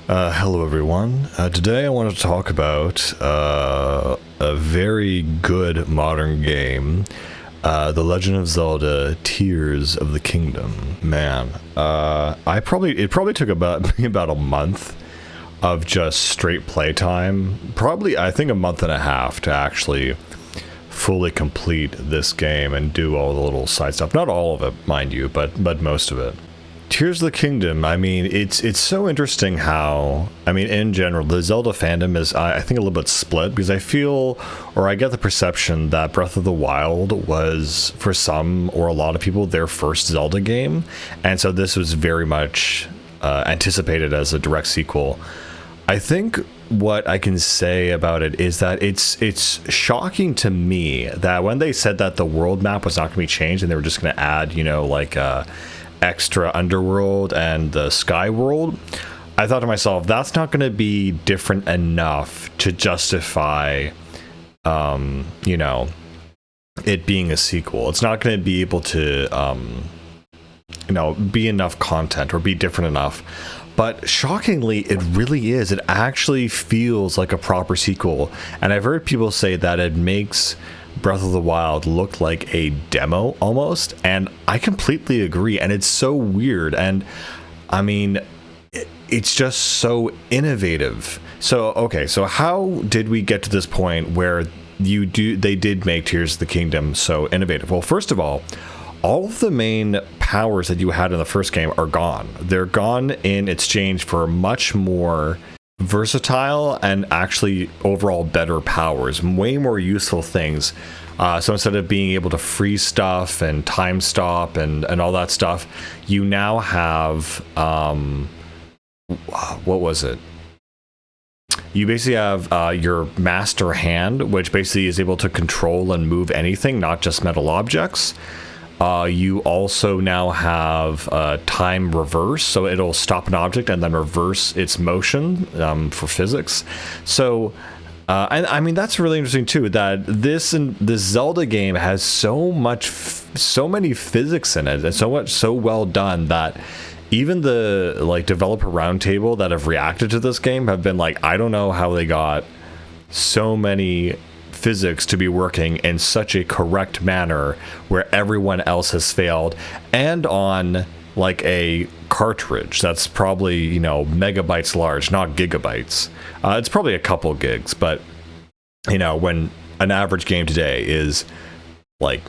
Hello, everyone. Today I want to talk about a very good modern game, The Legend of Zelda: Tears of the Kingdom. Man, it probably took about about a month of just straight playtime. Probably, I think, a month and a half to actually fully complete this game and do all the little side stuff. Not all of it, mind you, but most of it. Tears of the Kingdom, I mean, it's so interesting how, I mean, in general, the Zelda fandom is, I think, a little bit split, because I feel, or I get the perception that Breath of the Wild was, for some, or a lot of people, their first Zelda game, and so this was very much anticipated as a direct sequel. I think what I can say about it is that it's shocking to me that when they said that the world map was not going to be changed and they were just going to add, like, extra underworld and the sky world, I thought to myself, that's not going to be different enough to justify it being a sequel. It's not going to be able to be enough content or be different enough. But shockingly, it really is. It actually feels like a proper sequel, and I've heard people say that it makes Breath of the Wild looked like a demo almost, and I completely agree. And it's so weird, and I mean, it's just so innovative. So okay, so how did we get to this point where they did make Tears of the Kingdom so innovative? Well, first of all of the main powers that you had in the first game are gone. They're gone in exchange for much more versatile and actually overall better powers, way more useful things. So instead of being able to freeze stuff and time stop and all that stuff, you now have what was it? You basically have your master hand, which basically is able to control and move anything, not just metal objects. You also now have time reverse, so it'll stop an object and then reverse its motion for physics. So, and I mean, that's really interesting too, that this Zelda game has so many physics in it, and so well done that even the developer roundtable that have reacted to this game have been like, I don't know how they got so many physics to be working in such a correct manner where everyone else has failed, and on like a cartridge that's probably megabytes large, not gigabytes. It's probably a couple gigs, but when an average game today is like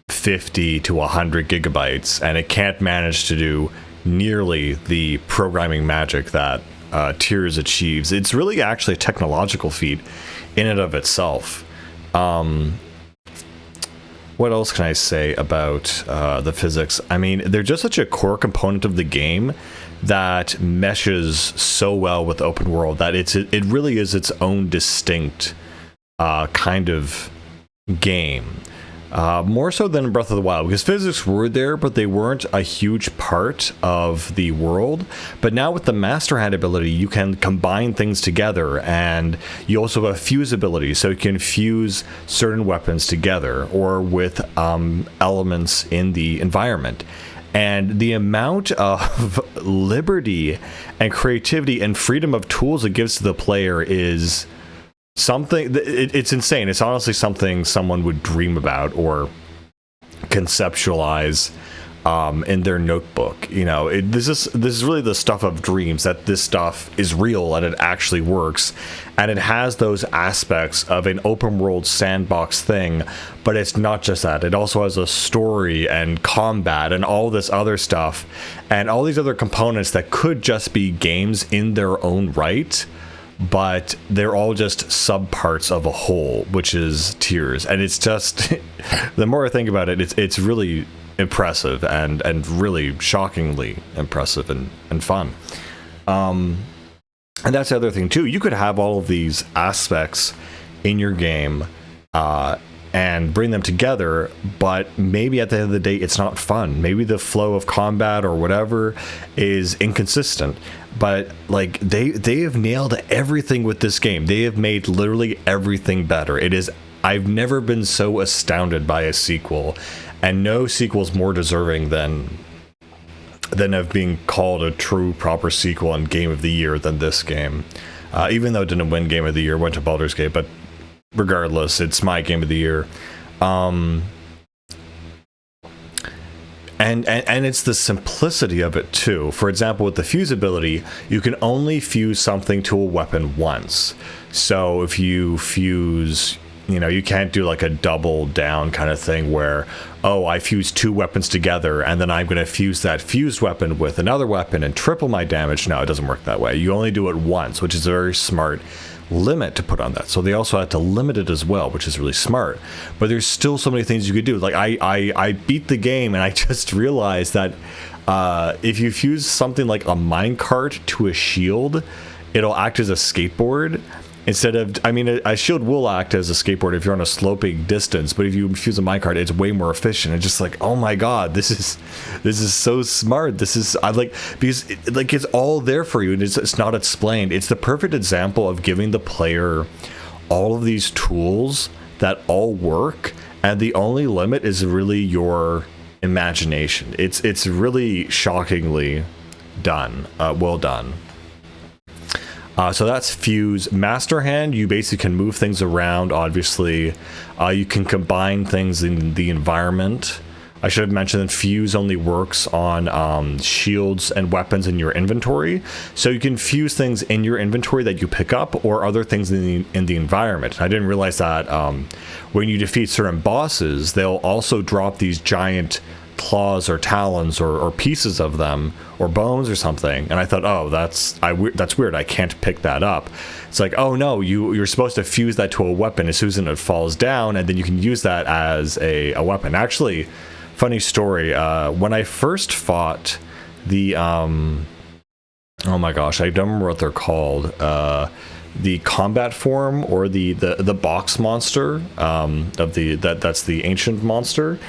50 to 100 gigabytes and it can't manage to do nearly the programming magic that Tears achieves, it's really actually a technological feat in and of itself. What else can I say about the physics? I mean, they're just such a core component of the game that meshes so well with open world that it really is its own distinct kind of game. More so than Breath of the Wild, because physics were there, but they weren't a huge part of the world. But now with the Master Hand ability, you can combine things together, and you also have fuse ability, so you can fuse certain weapons together or with elements in the environment. And the amount of liberty and creativity and freedom of tools it gives to the player is something. It's insane. It's honestly something someone would dream about or conceptualize in their notebook. This is really the stuff of dreams, that this stuff is real and it actually works, and it has those aspects of an open world sandbox thing. But it's not just that. It also has a story and combat and all this other stuff and all these other components that could just be games in their own right, but they're all just subparts of a whole, which is Tears. And it's just, the more I think about it, it's really impressive and really shockingly impressive and fun. And that's the other thing too. You could have all of these aspects in your game and bring them together, but maybe at the end of the day, it's not fun. Maybe the flow of combat or whatever is inconsistent. But like they have nailed everything with this game. They have made literally everything better. I've never been so astounded by a sequel, and no sequel is more deserving than than of being called a true proper sequel and game of the year than this game. Even though it didn't win game of the year, went to Baldur's Gate, but regardless, it's my game of the year. And it's the simplicity of it too. For example, with the fuse ability, you can only fuse something to a weapon once. So if you fuse, you can't do like a double down kind of thing where, oh, I fuse 2 weapons together and then I'm going to fuse that fused weapon with another weapon and triple my damage. No, it doesn't work that way. You only do it once, which is a very smart limit to put on that. So they also had to limit it as well, which is really smart. But there's still so many things you could do. Like I beat the game and I just realized that if you fuse something like a minecart to a shield, it'll act as a skateboard. Instead of, a shield will act as a skateboard if you're on a sloping distance, but if you fuse a minecart, it's way more efficient. It's just like, oh my god, this is so smart. Because it's all there for you, and it's not explained. It's the perfect example of giving the player all of these tools that all work, and the only limit is really your imagination. It's really shockingly done, well done. So that's Fuse. Master Hand, you basically can move things around, obviously. You can combine things in the environment. I should have mentioned that Fuse only works on shields and weapons in your inventory. So you can fuse things in your inventory that you pick up or other things in the environment. I didn't realize that when you defeat certain bosses, they'll also drop these giant claws or talons or pieces of them or bones or something, and I thought, oh, that's weird, I can't pick that up. It's like, oh no, you're supposed to fuse that to a weapon as soon as it falls down, and then you can use that as a weapon. Actually, funny story, when I first fought the oh my gosh, I don't remember what they're called, the combat form or the box monster that's the ancient monster.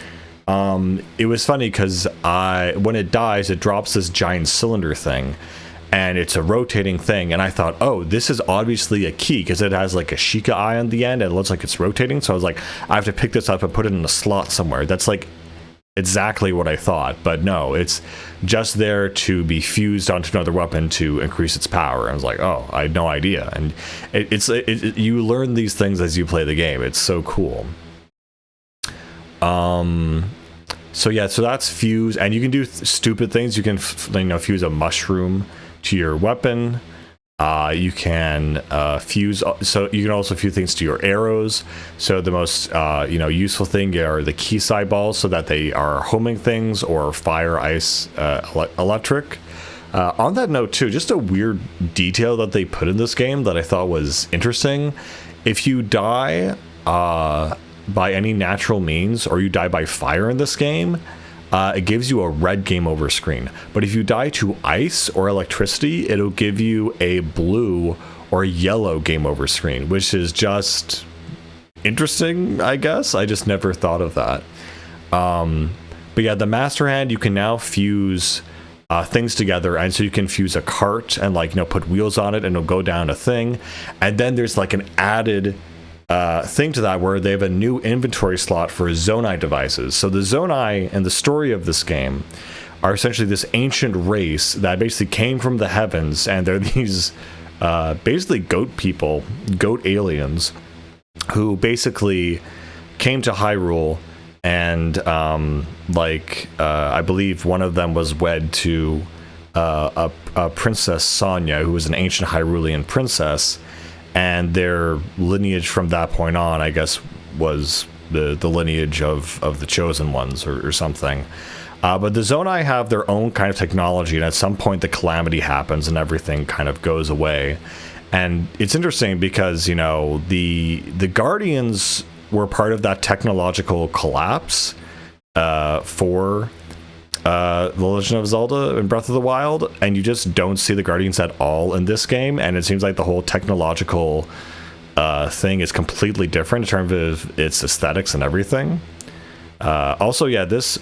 It was funny because when it dies, it drops this giant cylinder thing, and it's a rotating thing, and I thought, oh, this is obviously a key because it has like a Sheikah eye on the end and it looks like it's rotating. So I was like, I have to pick this up and put it in a slot somewhere. That's like exactly what I thought, but no, it's just there to be fused onto another weapon to increase its power. I was like, oh, I had no idea. And you learn these things as you play the game. It's so cool. So that's fuse, and you can do stupid things. You can fuse a mushroom to your weapon. You can fuse, so you can also fuse things to your arrows. So the most useful thing are the key side balls, so that they are homing things, or fire, ice, electric. On that note too, just a weird detail that they put in this game that I thought was interesting. If you die by any natural means, or you die by fire in this game, it gives you a red game over screen. But if you die to ice or electricity, it'll give you a blue or yellow game over screen, which is just interesting, I guess. I just never thought of that. But yeah, the Master Hand, you can now fuse things together, and so you can fuse a cart and put wheels on it, and it'll go down a thing. And then there's like an added thing to that where they have a new inventory slot for Zonai devices. So the Zonai and the story of this game are essentially this ancient race that basically came from the heavens, and they're these basically goat aliens who basically came to Hyrule, and I believe one of them was wed to a Princess Sonia, who was an ancient Hyrulean princess. And their lineage from that point on, I guess, was the lineage of the chosen ones or something. But the Zonai have their own kind of technology, and at some point the calamity happens and everything kind of goes away. And it's interesting because, the Guardians were part of that technological collapse for The Legend of Zelda and Breath of the Wild, and you just don't see the Guardians at all in this game, and it seems like the whole technological thing is completely different in terms of its aesthetics and everything. Also, yeah, this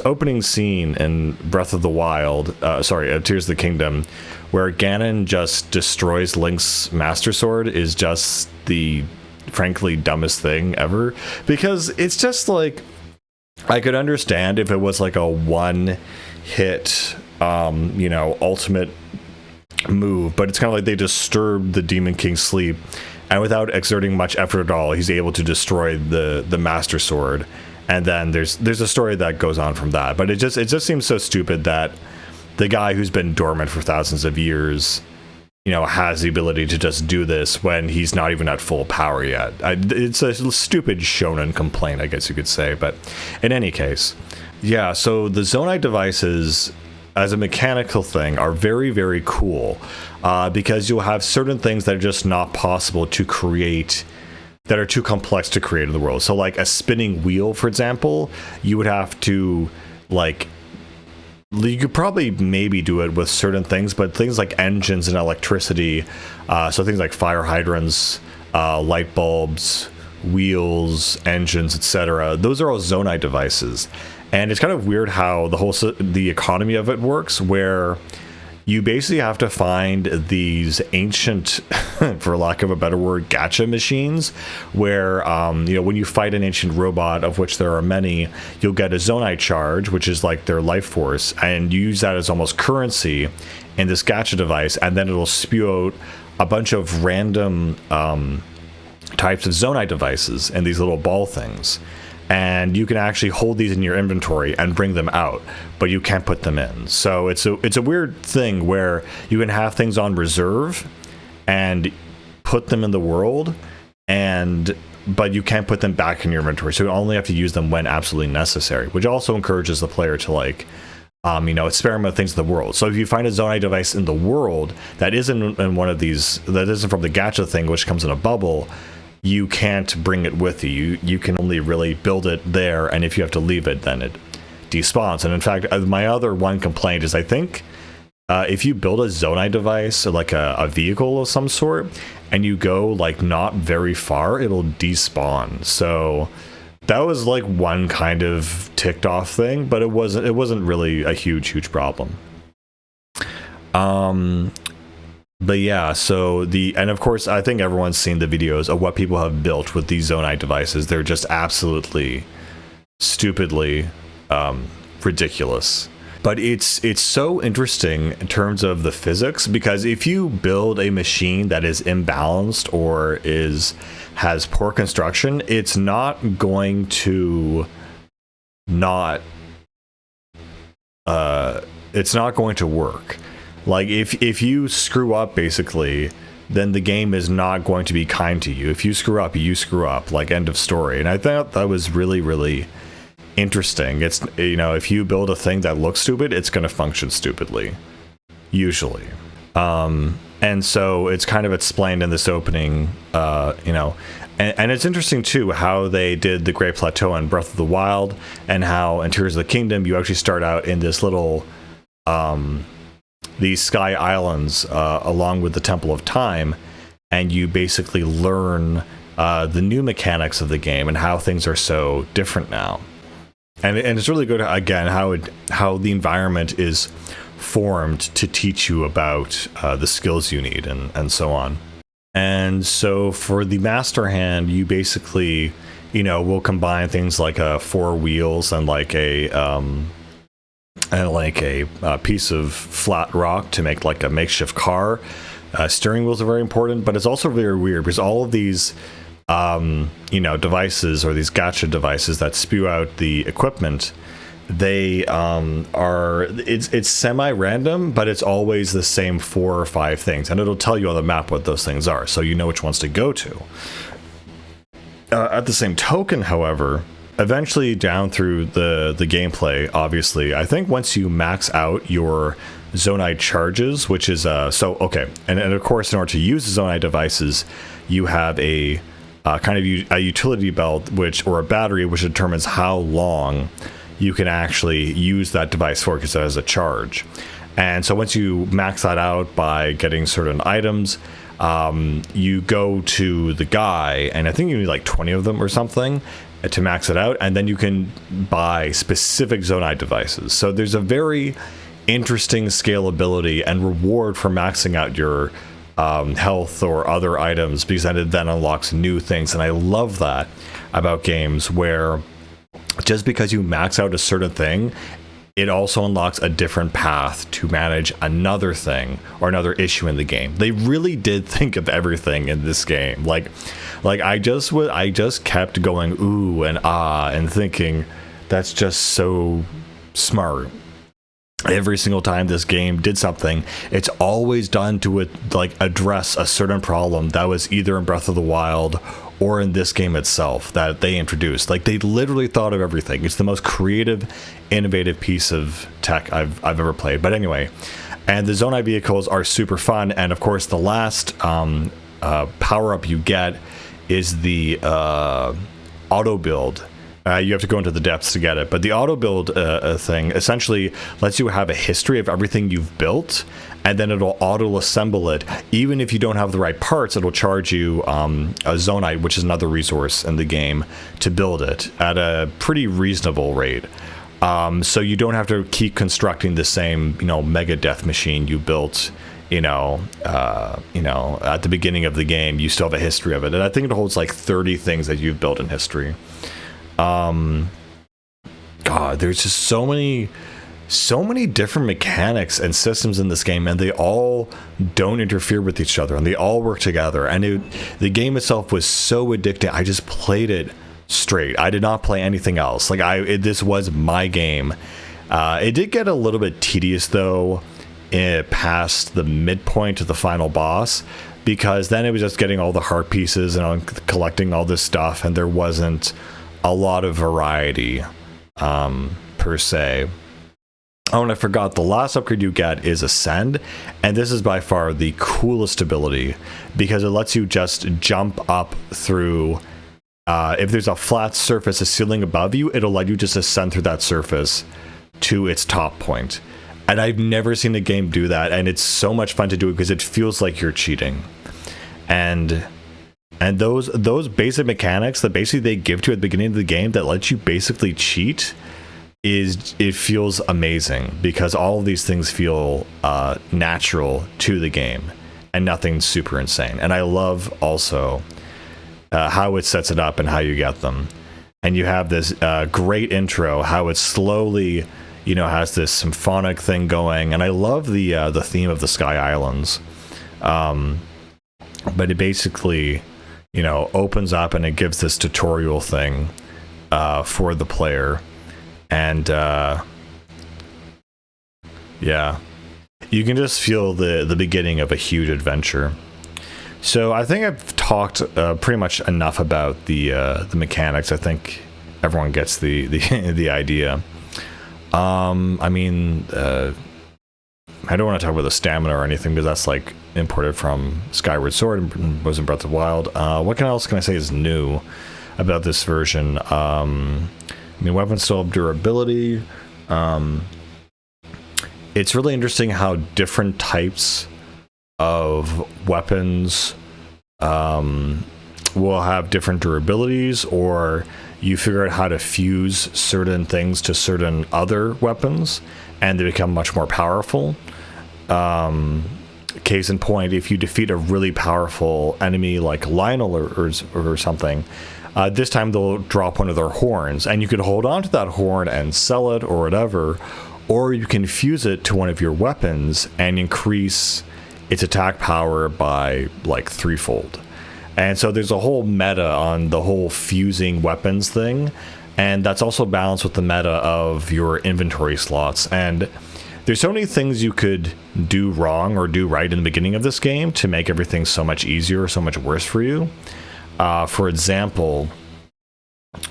opening scene in Breath of the Wild, Tears of the Kingdom, where Ganon just destroys Link's Master Sword is just the frankly dumbest thing ever, because it's just like, I could understand if it was like a one hit ultimate move, but it's kind of like they disturb the Demon King's sleep, and without exerting much effort at all, he's able to destroy the Master Sword. And then there's a story that goes on from that. But it just seems so stupid that the guy who's been dormant for thousands of years, has the ability to just do this when he's not even at full power yet. It's a stupid shonen complaint, I guess you could say. But in any case, yeah, so the Zonai devices as a mechanical thing are very, very cool, because you'll have certain things that are just not possible to create, that are too complex to create in the world. So like a spinning wheel, for example, you would have to, like, you could probably maybe do it with certain things, but things like engines and electricity, so things like fire hydrants, light bulbs, wheels, engines, etc., those are all Zonai devices. And it's kind of weird how the economy of it works, where you basically have to find these ancient, for lack of a better word, gacha machines, where, when you fight an ancient robot, of which there are many, you'll get a Zonai charge, which is like their life force, and you use that as almost currency in this gacha device, and then it'll spew out a bunch of random types of Zonai devices and these little ball things. And you can actually hold these in your inventory and bring them out, but you can't put them in. So it's a weird thing where you can have things on reserve and put them in the world, but you can't put them back in your inventory. So you only have to use them when absolutely necessary, which also encourages the player to experiment with things in the world. So if you find a Zonai device in the world that isn't in one of these, that isn't from the gacha thing, which comes in a bubble, you can't bring it with you. You can only really build it there, and if you have to leave it, then it despawns. And in fact, my other one complaint is, I think if you build a Zonai device, or like a vehicle of some sort, and you go like not very far, it'll despawn. So that was like one kind of ticked off thing, but it wasn't really a huge problem. But yeah, and of course, I think everyone's seen the videos of what people have built with these Zonai devices. They're just absolutely, stupidly ridiculous. But it's so interesting in terms of the physics, because if you build a machine that is imbalanced or has poor construction, it's not going to work. Like, if you screw up, basically, then the game is not going to be kind to you. If you screw up, like, end of story. And I thought that was really, really interesting. It's, if you build a thing that looks stupid, it's going to function stupidly, usually. And so it's kind of explained in this opening, and it's interesting, too, how they did the Great Plateau in Breath of the Wild, and how in Tears of the Kingdom, you actually start out in this little, these sky islands along with the Temple of Time, and you basically learn the new mechanics of the game and how things are so different now. And it's really good, again, how the environment is formed to teach you about the skills you need and so on. And so for the Master Hand, you basically, will combine things like 4 wheels and like a piece of flat rock to make like a makeshift car. Steering wheels are very important, but it's also very weird because all of these devices, or these gacha devices that spew out the equipment, they it's semi-random, but it's always the same 4 or 5 things, and it'll tell you on the map what those things are, so you know which ones to go to. At the same token, however, eventually down through the gameplay, obviously, I think once you max out your Zonai charges, which is and of course, in order to use the Zonai devices, you have a kind of a utility belt, or a battery, which determines how long you can actually use that device for, because it has a charge. And so once you max that out by getting certain items, you go to the guy, and I think you need like 20 of them or something to max it out, and then you can buy specific Zonai devices. So there's a very interesting scalability and reward for maxing out your health or other items, because it then unlocks new things. And I love that about games, where just because you max out a certain thing, it also unlocks a different path to manage another thing or another issue in the game. They really did think of everything in this game. Like I just kept going ooh and ah and thinking that's just so smart. Every single time this game did something, it's always done to address a certain problem that was either in Breath of the Wild or in this game itself that they introduced. Like, they literally thought of everything. It's the most creative, innovative piece of tech I've ever played. But anyway, and the Zonai vehicles are super fun. And of course, the last power up you get is the auto build. You have to go into the depths to get it, but the auto build thing essentially lets you have a history of everything you've built, and then it'll auto assemble it. Even if you don't have the right parts, it'll charge you a zonite, which is another resource in the game, to build it at a pretty reasonable rate. So you don't have to keep constructing the same, mega death machine you built. At the beginning of the game. You still have a history of it, and I think it holds like 30 things that you've built in history. God, there's just so many different mechanics and systems in this game, and they all don't interfere with each other, and they all work together. And the game itself was so addicting. I just played it straight. I did not play anything else. This was my game. It did get a little bit tedious though, past the midpoint of the final boss, because then it was just getting all the heart pieces and collecting all this stuff, and there wasn't a lot of variety per se. Oh, and I forgot, the last upgrade you get is Ascend, and this is by far the coolest ability because it lets you just jump up through. If there's a flat surface, a ceiling above you, it'll let you just ascend through that surface to its top point. And I've never seen a game do that, and it's so much fun to do it because it feels like you're cheating. And those basic mechanics that basically they give to you at the beginning of the game that lets you basically cheat, it feels amazing because all of these things feel natural to the game and nothing super insane. And I love also how it sets it up and how you get them. And you have this great intro, how it slowly has this symphonic thing going, and I love the theme of the Sky Islands. But it basically opens up and it gives this tutorial thing for the player, and yeah, you can just feel the beginning of a huge adventure. So I think I've talked pretty much enough about the mechanics. I think everyone gets the idea. I don't want to talk about the stamina or anything because that's like imported from Skyward Sword and was in Breath of the Wild. What else can I say is new about this version? Weapons still have durability. It's really interesting how different types of weapons will have different durabilities, or you figure out how to fuse certain things to certain other weapons and they become much more powerful. Case in point, if you defeat a really powerful enemy like Lionel or something, this time they'll drop one of their horns, and you could hold on to that horn and sell it or whatever, or you can fuse it to one of your weapons and increase its attack power by like threefold. And so there's a whole meta on the whole fusing weapons thing, and that's also balanced with the meta of your inventory slots. And there's so many things you could do wrong or do right in the beginning of this game to make everything so much easier, so much worse for you. For example,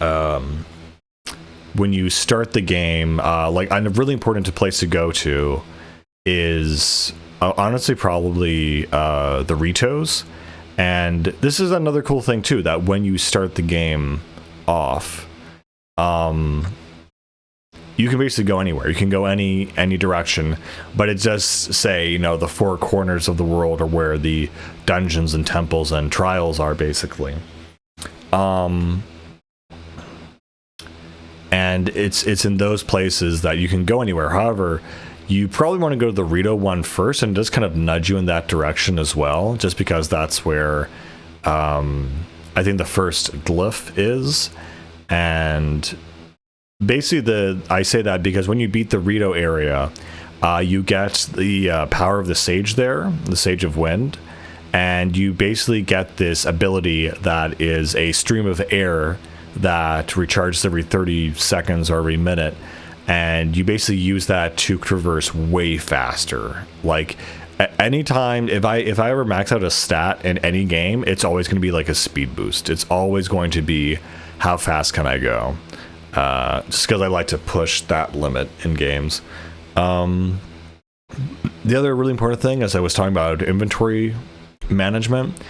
when you start the game, like a really important place to go to is honestly probably the Ritos. And this is another cool thing too, that when you start the game off, you can basically go anywhere. You can go any direction, but it does say, the four corners of the world are where the dungeons and temples and trials are, basically. And it's in those places that you can go anywhere. However, you probably want to go to the Rito one first, and just kind of nudge you in that direction as well, just because that's where I think the first glyph is. And basically I say that because when you beat the Rito area, you get the power of the Sage there, the Sage of Wind, and you basically get this ability that is a stream of air that recharges every 30 seconds or every minute, and you basically use that to traverse way faster. Like anytime, if I ever max out a stat in any game, it's always going to be like a speed boost. It's always going to be how fast can I go, just because I like to push that limit in games. The other really important thing, as I was talking about inventory management,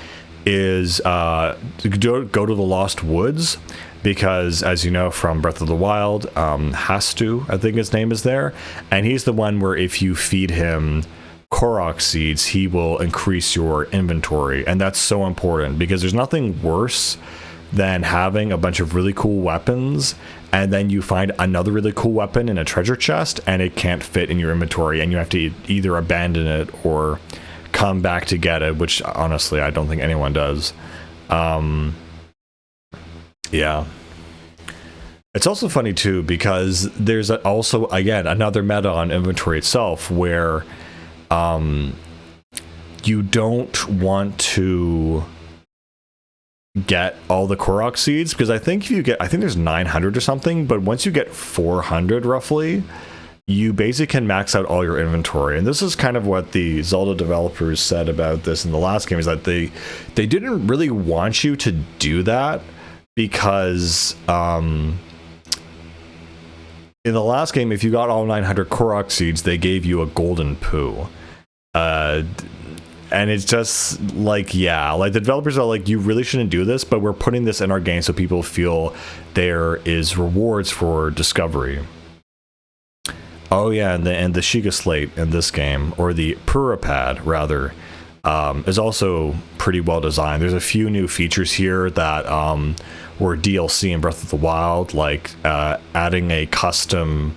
is go to the Lost Woods, because as you know from Breath of the Wild, Hastu, I think his name is there, and he's the one where if you feed him Korok seeds, he will increase your inventory, and that's so important because there's nothing worse than having a bunch of really cool weapons and then you find another really cool weapon in a treasure chest and it can't fit in your inventory and you have to either abandon it or come back to get it, which honestly I don't think anyone does. Yeah. It's also funny too because there's also, again, another meta on inventory itself where you don't want to get all the Korok seeds, because I think there's 900 or something, but once you get 400 roughly, you basically can max out all your inventory. And this is kind of what the Zelda developers said about this in the last game, is that they didn't really want you to do that because in the last game, if you got all 900 Korok seeds, they gave you a golden poo. And it's just like, yeah, like the developers are like, you really shouldn't do this, but we're putting this in our game so people feel there is rewards for discovery. Oh yeah, and the Shiga Slate in this game, or the Purapad rather, is also pretty well designed. There's a few new features here that were DLC in Breath of the Wild, like adding a custom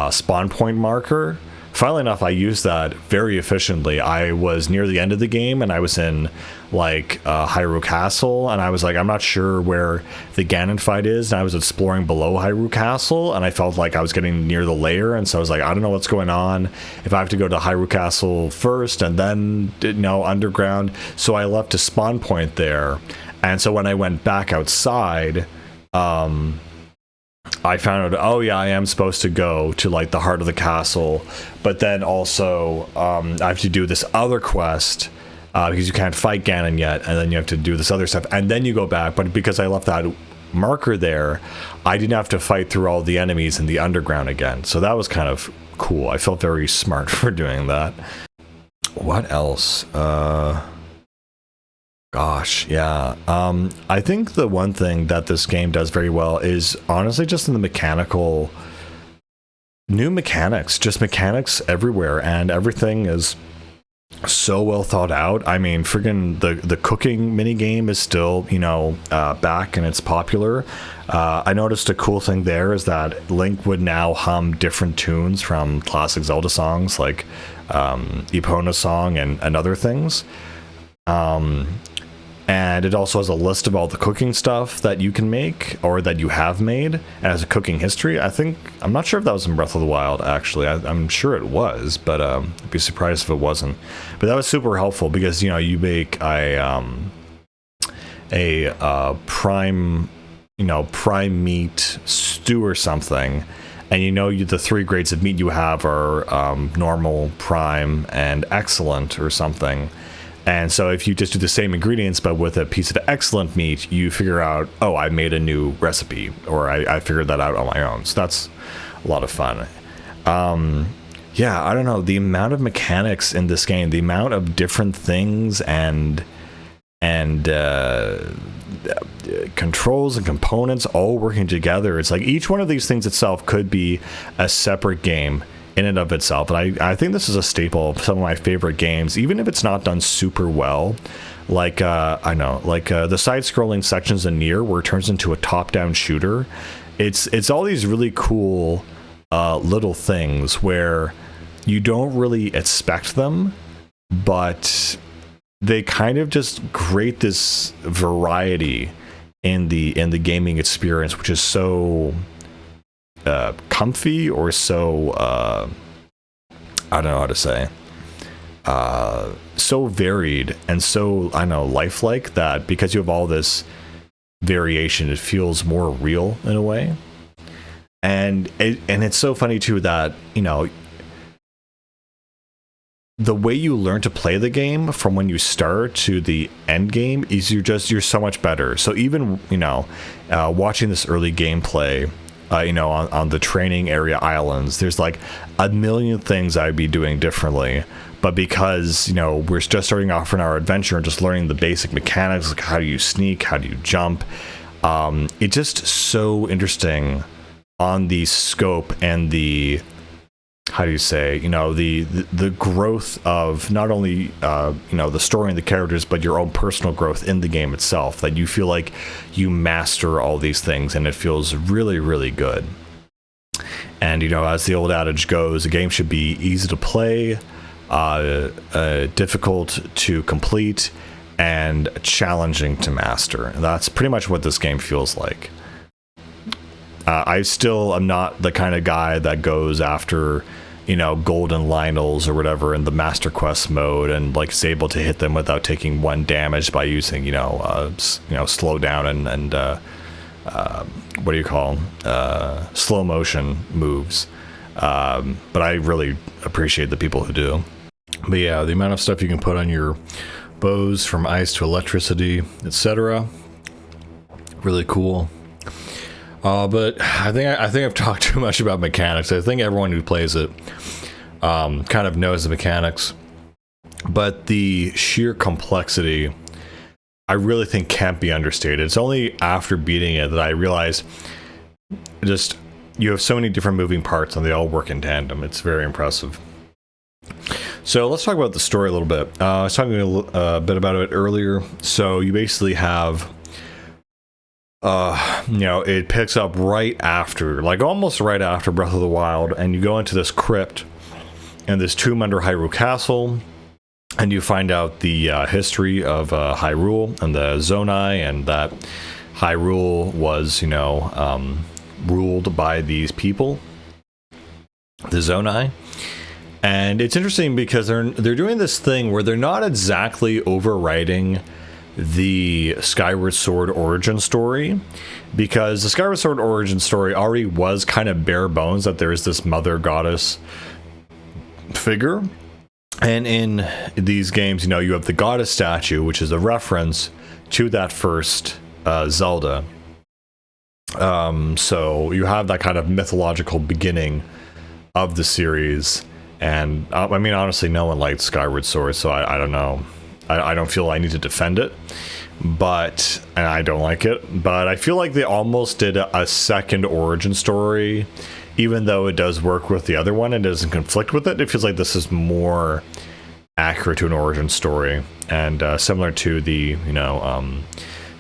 spawn point marker. Funnily enough, I used that very efficiently. I was near the end of the game and I was in like Hyrule Castle, and I was like, I'm not sure where the Ganon fight is, and I was exploring below Hyrule Castle and I felt like I was getting near the lair, and so I was like, I don't know what's going on, if I have to go to Hyrule Castle first and then underground. So I left a spawn point there, and so when I went back outside, I found out, oh yeah, I am supposed to go to like the heart of the castle, but then also I have to do this other quest because you can't fight Ganon yet, and then you have to do this other stuff, and then you go back. But because I left that marker there, I didn't have to fight through all the enemies in the underground again. So that was kind of cool. I felt very smart for doing that. What else? Gosh, yeah. I think the one thing that this game does very well is honestly just in the new mechanics, just mechanics everywhere, and everything is so well thought out. I mean, friggin' the cooking minigame is still, back and it's popular. I noticed a cool thing there is that Link would now hum different tunes from classic Zelda songs like Epona's song and other things. And it also has a list of all the cooking stuff that you can make or that you have made, and has a cooking history. I'm not sure if that was in Breath of the Wild, actually. I'm sure it was, but I'd be surprised if it wasn't. But that was super helpful because, you make a prime meat stew or something, and the three grades of meat you have are normal, prime, and excellent or something. And so if you just do the same ingredients but with a piece of excellent meat, you figure out, oh, I made a new recipe, or I figured that out on my own. So that's a lot of fun. Yeah, I don't know, the amount of mechanics in this game, the amount of different things and controls and components all working together. It's like each one of these things itself could be a separate game in and of itself. And I think this is a staple of some of my favorite games, even if it's not done super well. Like the side-scrolling sections in Nier, where it turns into a top-down shooter. It's all these really cool little things where you don't really expect them, but they kind of just create this variety in the gaming experience, which is so comfy or so I don't know how to say, so varied and so, I don't know, lifelike, that because you have all this variation, it feels more real in a way. And it's so funny too that, you know, the way you learn to play the game from when you start to the end game is you're so much better. So even, you know, watching this early gameplay, you know, on the training area islands, there's like a million things I'd be doing differently. But because, you know, we're just starting off in our adventure and just learning the basic mechanics, like how do you sneak, how do you jump, it's just so interesting on the scope and the, how do you say, you know, the growth of not only, you know, the story and the characters, but your own personal growth in the game itself, that you feel like you master all these things, and it feels really, really good. And, you know, as the old adage goes, a game should be easy to play, difficult to complete, and challenging to master. And that's pretty much what this game feels like. I still am not the kind of guy that goes after, you know, golden Lionels or whatever in the Master Quest mode and like is able to hit them without taking one damage by using, you know, slow down and what do you call them? Slow motion moves. But I really appreciate the people who do. But yeah, the amount of stuff you can put on your bows, from ice to electricity, etc. Really cool. But I think I've talked too much about mechanics. I think everyone who plays it kind of knows the mechanics. But the sheer complexity, I really think, can't be understated. It's only after beating it that I realized just you have so many different moving parts and they all work in tandem. It's very impressive. So let's talk about the story a little bit. I was talking a bit about it earlier. So you basically have... you know, it picks up right after, like almost right after Breath of the Wild, and you go into this crypt and this tomb under Hyrule Castle, and you find out the history of Hyrule and the Zonai, and that Hyrule was, you know, ruled by these people, the Zonai. And it's interesting because they're doing this thing where they're not exactly overwriting the Skyward Sword origin story, because the Skyward Sword origin story already was kind of bare bones, that there is this mother goddess figure, and in these games, you know, you have the goddess statue, which is a reference to that first Zelda. So you have that kind of mythological beginning of the series, and I mean, honestly, no one liked Skyward Sword, so I don't know. I don't feel I need to defend it, and I don't like it, but I feel like they almost did a second origin story, even though it does work with the other one and doesn't conflict with it. It feels like this is more accurate to an origin story, and similar to the, you know,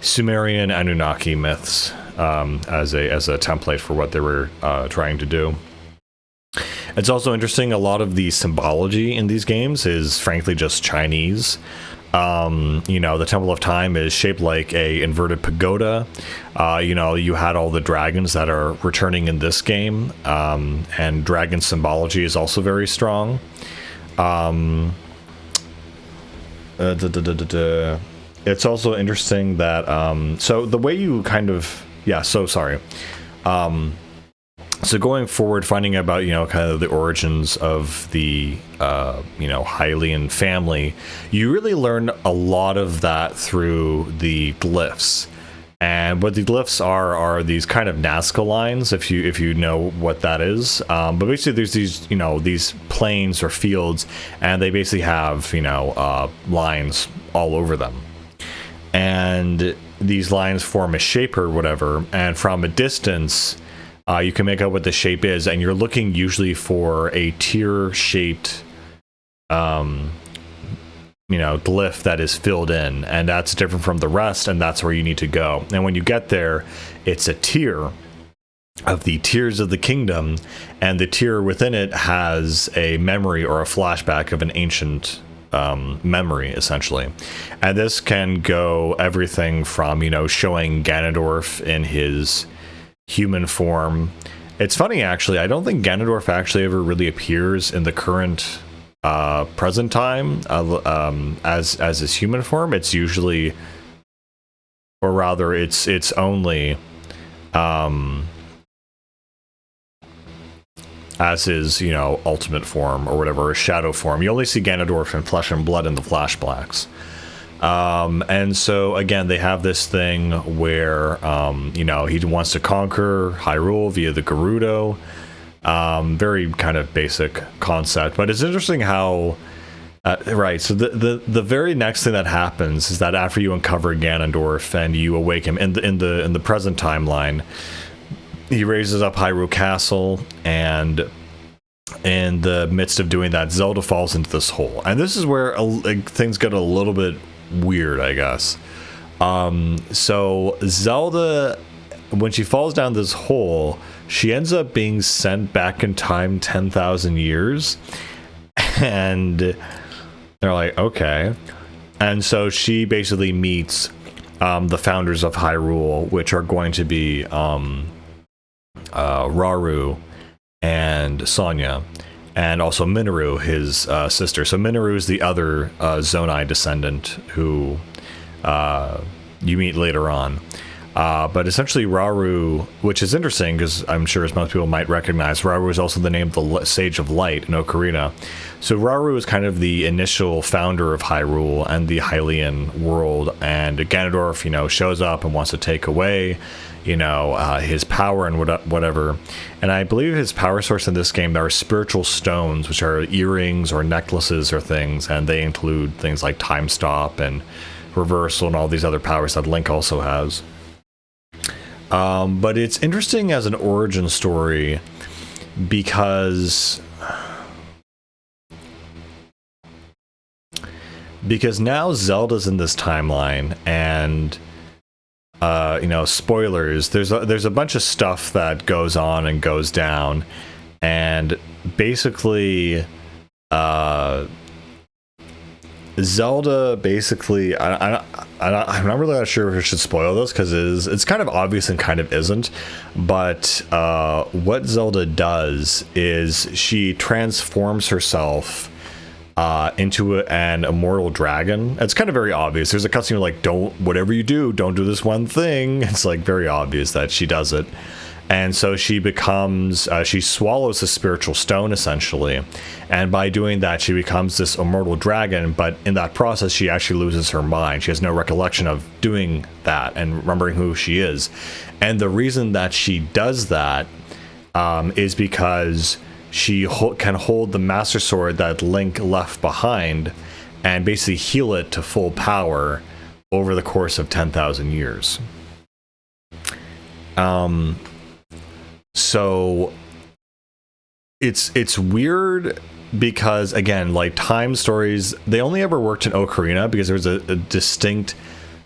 Sumerian Anunnaki myths as a template for what they were trying to do. It's also interesting, a lot of the symbology in these games is frankly just Chinese. You know, the Temple of Time is shaped like a inverted pagoda. You know, you had all the dragons that are returning in this game, and dragon symbology is also very strong. It's also interesting that, so the way you kind of, so going forward, finding about, you know, kind of the origins of the, you know, Hylian family, you really learn a lot of that through the glyphs. And what the glyphs are these kind of Nazca lines, if you know what that is. But basically there's these, you know, these plains or fields, and they basically have, you know, lines all over them. And these lines form a shape or whatever, and from a distance, you can make out what the shape is, and you're looking usually for a tear-shaped, you know, glyph that is filled in, and that's different from the rest, and that's where you need to go. And when you get there, it's a tier of the Tears of the Kingdom, and the tier within it has a memory or a flashback of an ancient memory, essentially. And this can go everything from, you know, showing Ganondorf in his human form, It's funny, actually. I don't think Ganondorf actually ever really appears in the current present time as his human form. It's usually, or rather, it's only as his, you know, ultimate form or whatever, a shadow form. You only see Ganondorf in flesh and blood in the flashbacks. And so again, they have this thing where, you know, he wants to conquer Hyrule via the Gerudo. Very kind of basic concept, but it's interesting how, right. So the very next thing that happens is that after you uncover Ganondorf and you awake him in the present timeline, he raises up Hyrule Castle, and in the midst of doing that, Zelda falls into this hole. And this is where things get a little bit weird, I guess. So Zelda, when she falls down this hole, she ends up being sent back in time 10,000 years. And they're like, okay. And so she basically meets the founders of Hyrule, which are going to be Rauru and Sonya, and also Minoru, his sister. So Minoru is the other Zonai descendant who you meet later on. But essentially Rauru, which is interesting because I'm sure as most people might recognize, Rauru is also the name of the Sage of Light in Ocarina. So Rauru is kind of the initial founder of Hyrule and the Hylian world, and Ganondorf, you know, shows up and wants to take away, you know, his power and whatever. And I believe his power source in this game, there are spiritual stones, which are earrings or necklaces or things, and they include things like time stop and reversal and all these other powers that Link also has. But it's interesting as an origin story because now Zelda's in this timeline, and you know, spoilers, there's a bunch of stuff that goes on and goes down, and basically Zelda basically, I'm not really sure if I should spoil this because it's kind of obvious and kind of isn't, but what Zelda does is she transforms herself into an immortal dragon. It's kind of very obvious. There's a cutscene like, whatever you do, don't do this one thing. It's like very obvious that she does it. And so she becomes, she swallows a spiritual stone essentially. And by doing that, she becomes this immortal dragon. But in that process, she actually loses her mind. She has no recollection of doing that and remembering who she is. And the reason that she does that is because she can hold the Master Sword that Link left behind and basically heal it to full power over the course of 10,000 years. So it's weird because, again, like time stories, they only ever worked in Ocarina because there was a distinct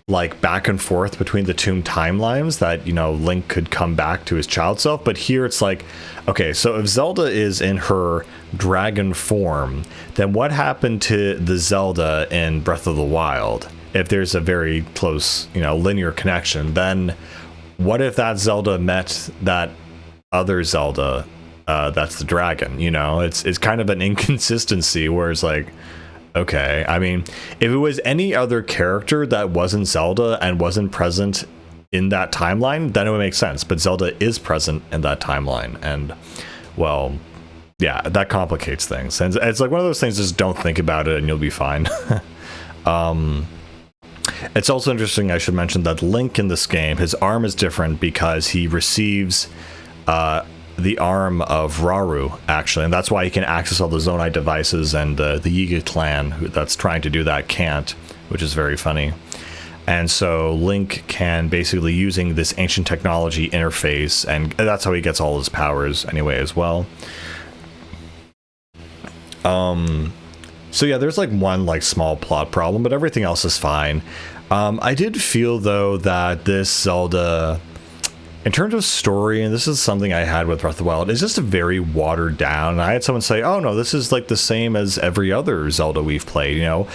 like back and forth between the two timelines that, you know, Link could come back to his child self. But here it's like, okay, so if Zelda is in her dragon form, then what happened to the Zelda in Breath of the Wild? If there's a very close, you know, linear connection, then what if that Zelda met that other Zelda that's the dragon? You know, it's kind of an inconsistency where it's like, okay, I mean, if it was any other character that wasn't Zelda and wasn't present in that timeline, then it would make sense. But Zelda is present in that timeline, and well, yeah, that complicates things. And it's like one of those things, just don't think about it and you'll be fine. It's also interesting, I should mention, that Link in this game, his arm is different because he receives the arm of Rauru, actually, and that's why he can access all the Zonai devices, and the Yiga clan that's trying to do that can't, which is very funny. And so Link can basically, using this ancient technology, interface, and that's how he gets all his powers anyway as well. So yeah, there's like one like small plot problem, but everything else is fine. I did feel though that this Zelda, in terms of story, and this is something I had with Breath of the Wild, is just a very watered down. I had someone say, oh no, this is like the same as every other Zelda we've played, you know,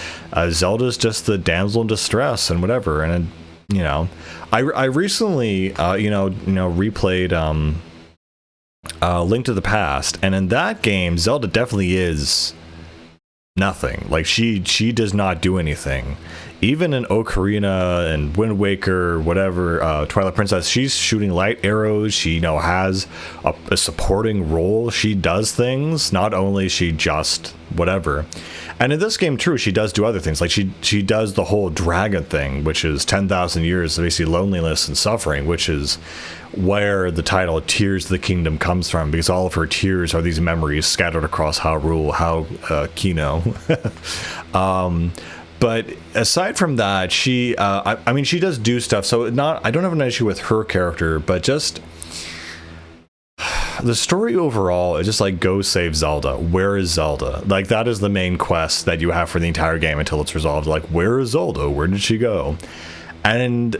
Zelda's just the damsel in distress and whatever. And you know, I recently replayed Link to the Past, and in that game, Zelda definitely is nothing. Like she does not do anything. Even in Ocarina and Wind Waker, whatever, Twilight Princess, she's shooting light arrows. She, has a supporting role. She does things. Not only is she just whatever. And in this game, true, she does do other things. Like she does the whole dragon thing, which is 10,000 years of basically loneliness and suffering, which is where the title Tears of the Kingdom comes from, because all of her tears are these memories scattered across Hyrule, Kino. But aside from that, she, I mean, she does do stuff. So I don't have an issue with her character, but just the story overall is just like, go save Zelda. Where is Zelda? Like, that is the main quest that you have for the entire game until it's resolved. Like, where is Zelda? Where did she go? And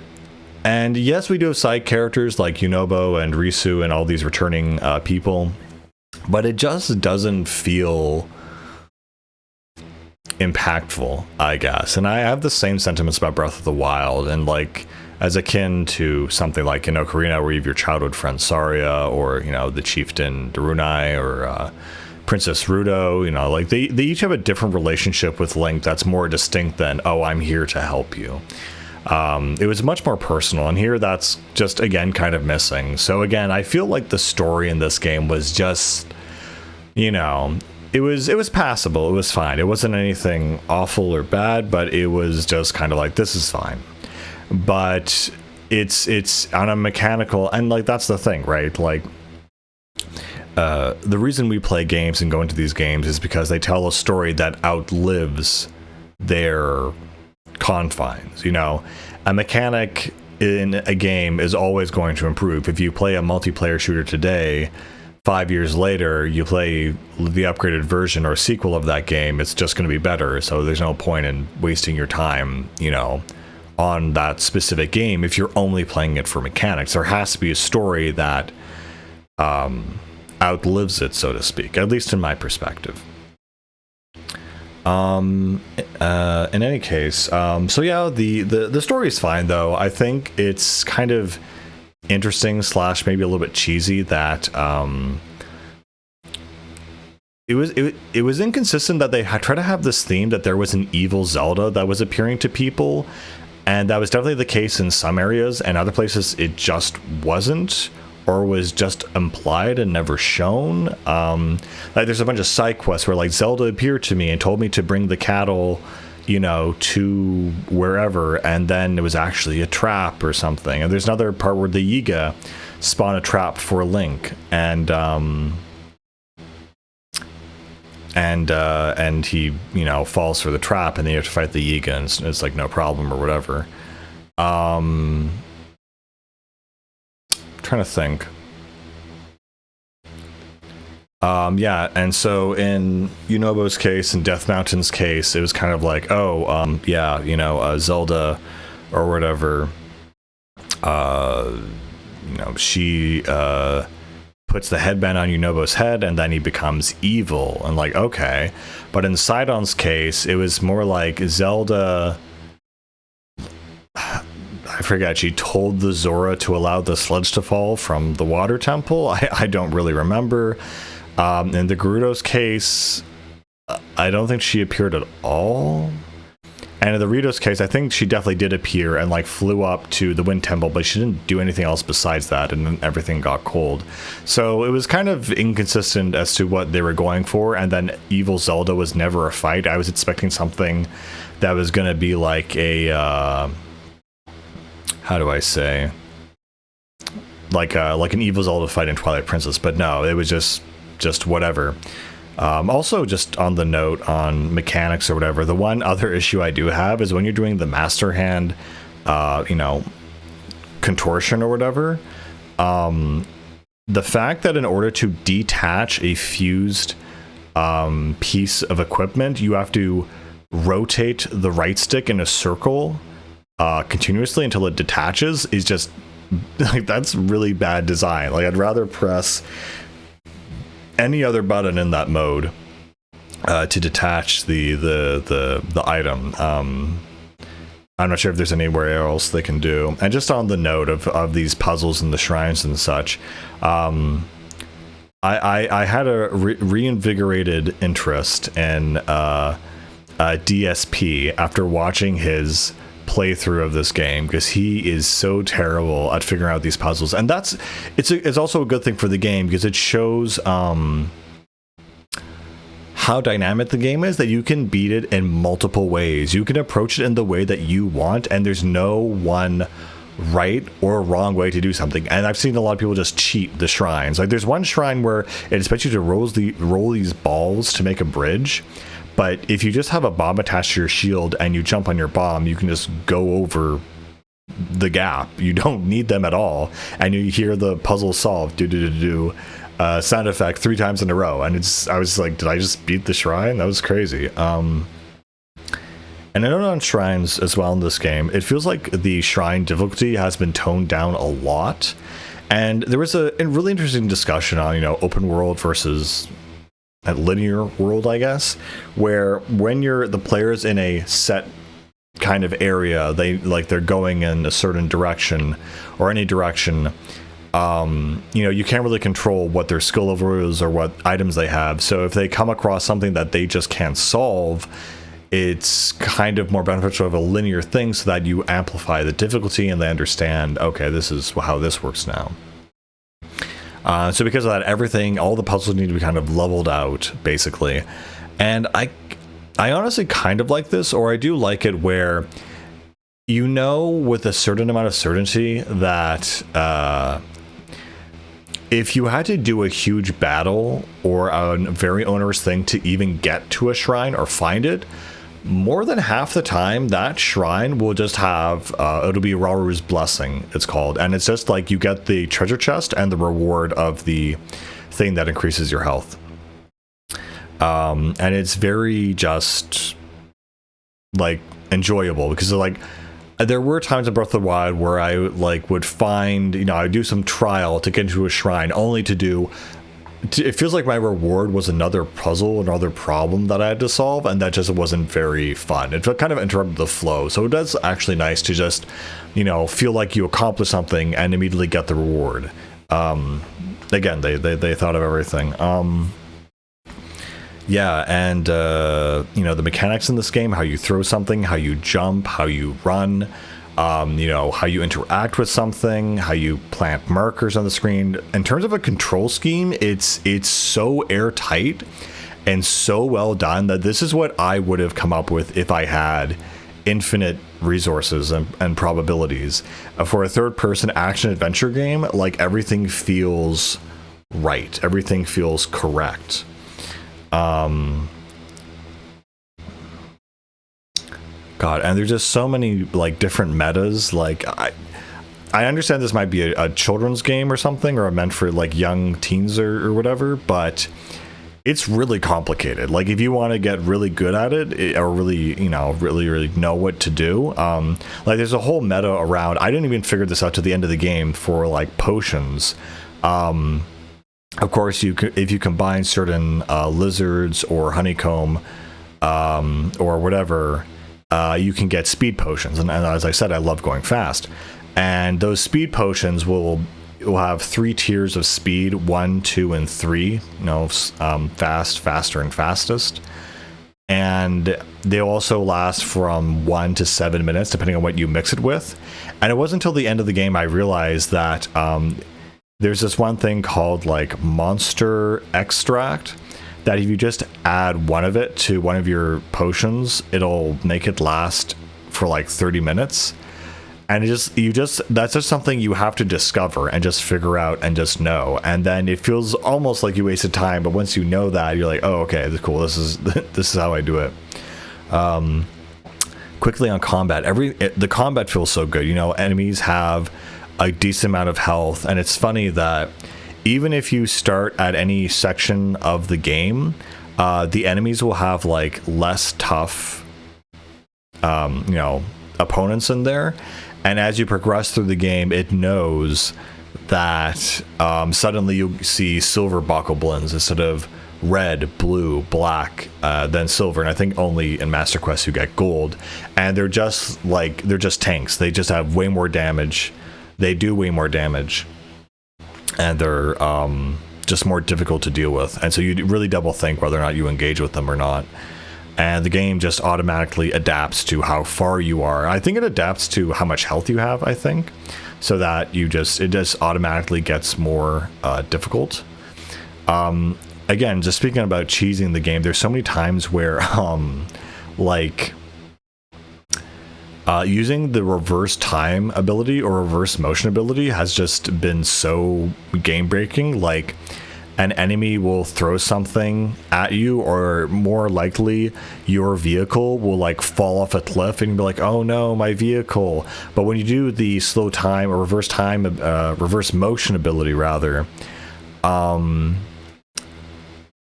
yes, we do have side characters like Yunobo and Risu and all these returning people, but it just doesn't feel impactful, I guess. And I have the same sentiments about Breath of the Wild, and like, as akin to something like in Ocarina, where you have your childhood friend Saria, or the chieftain Darunai, or Princess Ruto. Like they each have a different relationship with Link that's more distinct than, oh, I'm here to help you. It was much more personal, and here that's just, again, kind of missing. So again, I feel like the story in this game was just, it was passable. It was fine. It wasn't anything awful or bad, but it was just kind of like, this is fine. But it's on a mechanical, and like, that's the thing, right? Like, the reason we play games and go into these games is because they tell a story that outlives their confines. A mechanic in a game is always going to improve. If you play a multiplayer shooter today, 5 years later, you play the upgraded version or sequel of that game, it's just going to be better. So there's no point in wasting your time, on that specific game if you're only playing it for mechanics. There has to be a story that outlives it, so to speak, at least in my perspective. In any case, so yeah, the story is fine, though. I think it's kind of interesting / maybe a little bit cheesy that it was inconsistent that they tried to have this theme that there was an evil Zelda that was appearing to people, and that was definitely the case in some areas, and other places it just wasn't, or was just implied and never shown. Like, there's a bunch of side quests where like Zelda appeared to me and told me to bring the cattle, to wherever, and then it was actually a trap or something. And there's another part where the Yiga spawn a trap for Link, and he falls for the trap, and then you have to fight the Yiga, and it's like no problem or whatever. Trying to think. Yeah, and so in Yunobo's case and Death Mountain's case, it was kind of like, Zelda or whatever, she puts the headband on Yunobo's head, and then he becomes evil, and like, okay. But in Sidon's case, it was more like Zelda, I forget, she told the Zora to allow the sludge to fall from the water temple. I don't really remember. In the Gerudo's case, I don't think she appeared at all. And in the Rito's case, I think she definitely did appear and like flew up to the Wind Temple, but she didn't do anything else besides that, and then everything got cold. So it was kind of inconsistent as to what they were going for, and then Evil Zelda was never a fight. I was expecting something that was going to be like a, how do I say? Like an Evil Zelda fight in Twilight Princess, but no, it was just whatever. Also, just on the note on mechanics or whatever, the one other issue I do have is when you're doing the master hand, contortion or whatever, the fact that in order to detach a fused piece of equipment, you have to rotate the right stick in a circle continuously until it detaches is just like, that's really bad design. Like, I'd rather press any other button in that mode to detach the item. I'm not sure if there's anywhere else they can do. And just on the note of these puzzles and the shrines and such, I had a reinvigorated interest in DSP after watching his playthrough of this game, because he is so terrible at figuring out these puzzles, and it's also a good thing for the game because it shows how dynamic the game is, that you can beat it in multiple ways. You can approach it in the way that you want, and there's no one right or wrong way to do something. And I've seen a lot of people just cheat the shrines. Like there's one shrine where it expects you to roll these balls to make a bridge, but if you just have a bomb attached to your shield and you jump on your bomb, you can just go over the gap. You don't need them at all, and you hear the puzzle solved sound effect 3 times in a row, and I was like, did I just beat the shrine? That was crazy. And I know on shrines as well in this game, it feels like the shrine difficulty has been toned down a lot. And there was a really interesting discussion on, open world versus a linear world, I guess, where when the player's in a set kind of area, they're going in a certain direction or any direction, you can't really control what their skill level is or what items they have. So if they come across something that they just can't solve, it's kind of more beneficial of a linear thing so that you amplify the difficulty and they understand, okay, this is how this works now. So because of that, all the puzzles need to be kind of leveled out, basically. And I honestly kind of like this, or I do like it where with a certain amount of certainty that if you had to do a huge battle or a very onerous thing to even get to a shrine or find it, more than half the time that shrine will just have it'll be Raru's Blessing, it's called, and it's just like you get the treasure chest and the reward of the thing that increases your health, and it's very just like enjoyable, because like there were times in Breath of the Wild where I would find, I would do some trial to get into a shrine only to it feels like my reward was another puzzle, another problem that I had to solve, and that just wasn't very fun. It kind of interrupted the flow. So it is actually nice to just, feel like you accomplished something and immediately get the reward. Again, they thought of everything. Yeah, and the mechanics in this game, how you throw something, how you jump, how you run, how you interact with something, how you plant markers on the screen. In terms of a control scheme, it's so airtight and so well done that this is what I would have come up with if I had infinite resources and probabilities. For a third-person action-adventure game, everything feels right. Everything feels correct. God, and there's just so many different metas. I understand this might be a children's game or something, or meant for young teens or whatever, but it's really complicated. If you want to get really good at it, or really really know what to do, there's a whole meta around. I didn't even figure this out to the end of the game for potions. Of course, if you combine certain lizards or honeycomb or whatever, you can get speed potions. And as I said, I love going fast. And those speed potions will have 3 tiers of speed: 1, 2, and 3. Fast, faster, and fastest. And they also last from 1 to 7 minutes, depending on what you mix it with. And it wasn't until the end of the game I realized that there's this one thing called monster extract, that if you just add one of it to one of your potions, it'll make it last for 30 minutes. And that's just something you have to discover and just figure out and just know. And then it feels almost like you wasted time, but once you know that, you're like, oh, okay, that's cool. This is how I do it. Quickly on combat, the combat feels so good. Enemies have a decent amount of health, and it's funny that even if you start at any section of the game, the enemies will have less tough opponents in there, and as you progress through the game, it knows that suddenly you see silver bokoblins instead of red, blue, black, then silver, and I think only in Master Quest you get gold, and they're just tanks. They just have way more damage. They do way more damage, and they're just more difficult to deal with. And so you really double think whether or not you engage with them or not. And the game just automatically adapts to how far you are. I think it adapts to how much health you have, I think, so that it just automatically gets more difficult. Again, just speaking about cheesing the game, there's so many times where using the reverse time ability or reverse motion ability has just been so game breaking. Like, an enemy will throw something at you, or more likely your vehicle will like fall off a cliff and you'll be like, oh no, my vehicle. But when you do the slow time or reverse motion ability rather,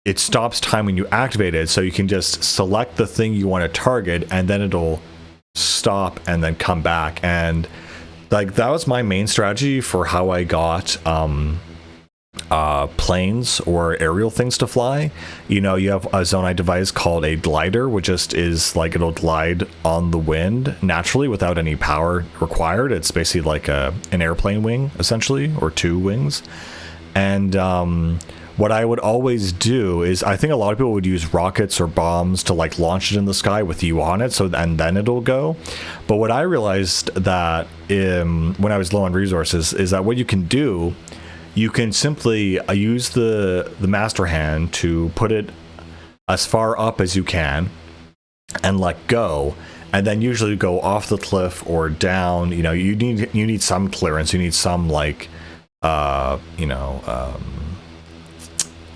it stops time when you activate it, so you can just select the thing you want to target and then it'll stop and then come back. And like, that was my main strategy for how I got planes or aerial things to fly. You know, you have a Zonai device called a glider, which just is like, it'll glide on the wind naturally without any power required. It's basically like an airplane wing essentially, or two wings. And what I would always do is, I think a lot of people would use rockets or bombs to like launch it in the sky with you on it, so and then it'll go. But what I realized that when I was low on resources is that what you can do, you can simply use the master hand to put it as far up as you can and let go, and then usually go off the cliff or down. You know, you need some clearance, you need some like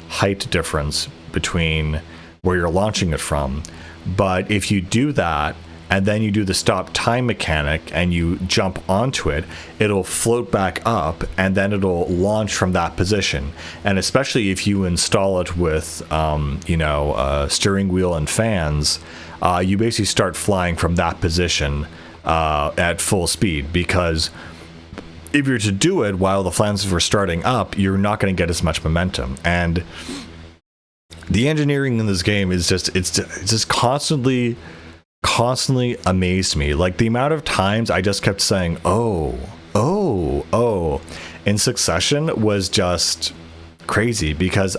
height difference between where you're launching it from. But if you do that and then you do the stop time mechanic and you jump onto it, it'll float back up and then it'll launch from that position. And especially if you install it with steering wheel and fans, you basically start flying from that position at full speed, because if you're to do it while the flanges were starting up, you're not going to get as much momentum. And the engineering in this game is just constantly amazed me. Like, the amount of times I just kept saying, oh, in succession was just crazy, because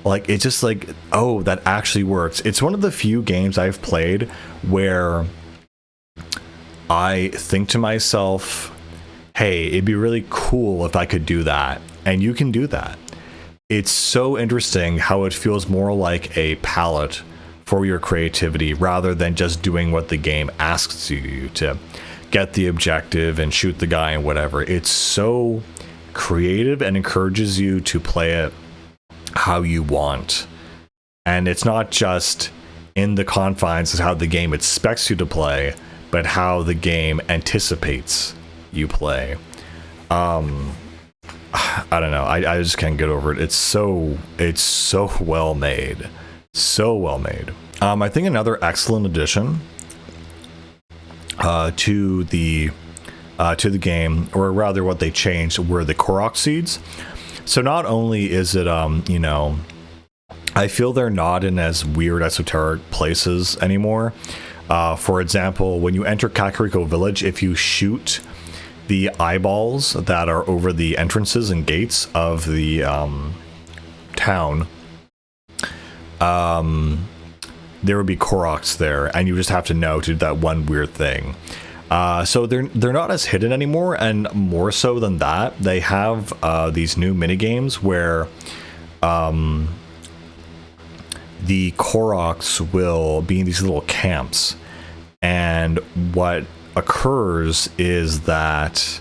like, it's just like, oh, that actually works. It's one of the few games I've played where I think to myself, hey, it'd be really cool if I could do that. And you can do that. It's so interesting how it feels more like a palette for your creativity rather than just doing what the game asks you to get the objective and shoot the guy and whatever. It's so creative and encourages you to play it how you want. And it's not just in the confines of how the game expects you to play, but how the game anticipates you play. I don't know. I just can't get over it. It's so well made. So well made. I think another excellent addition to the game, or rather what they changed, were the Korok seeds. So not only is it I feel they're not in as weird esoteric places anymore. For example, when you enter Kakariko Village, if you shoot the eyeballs that are over the entrances and gates of the town, there would be Koroks there, and you just have to know to do that one weird thing. So they're not as hidden anymore, and more so than that, they have these new minigames where the Koroks will be in these little camps, and what occurs is that,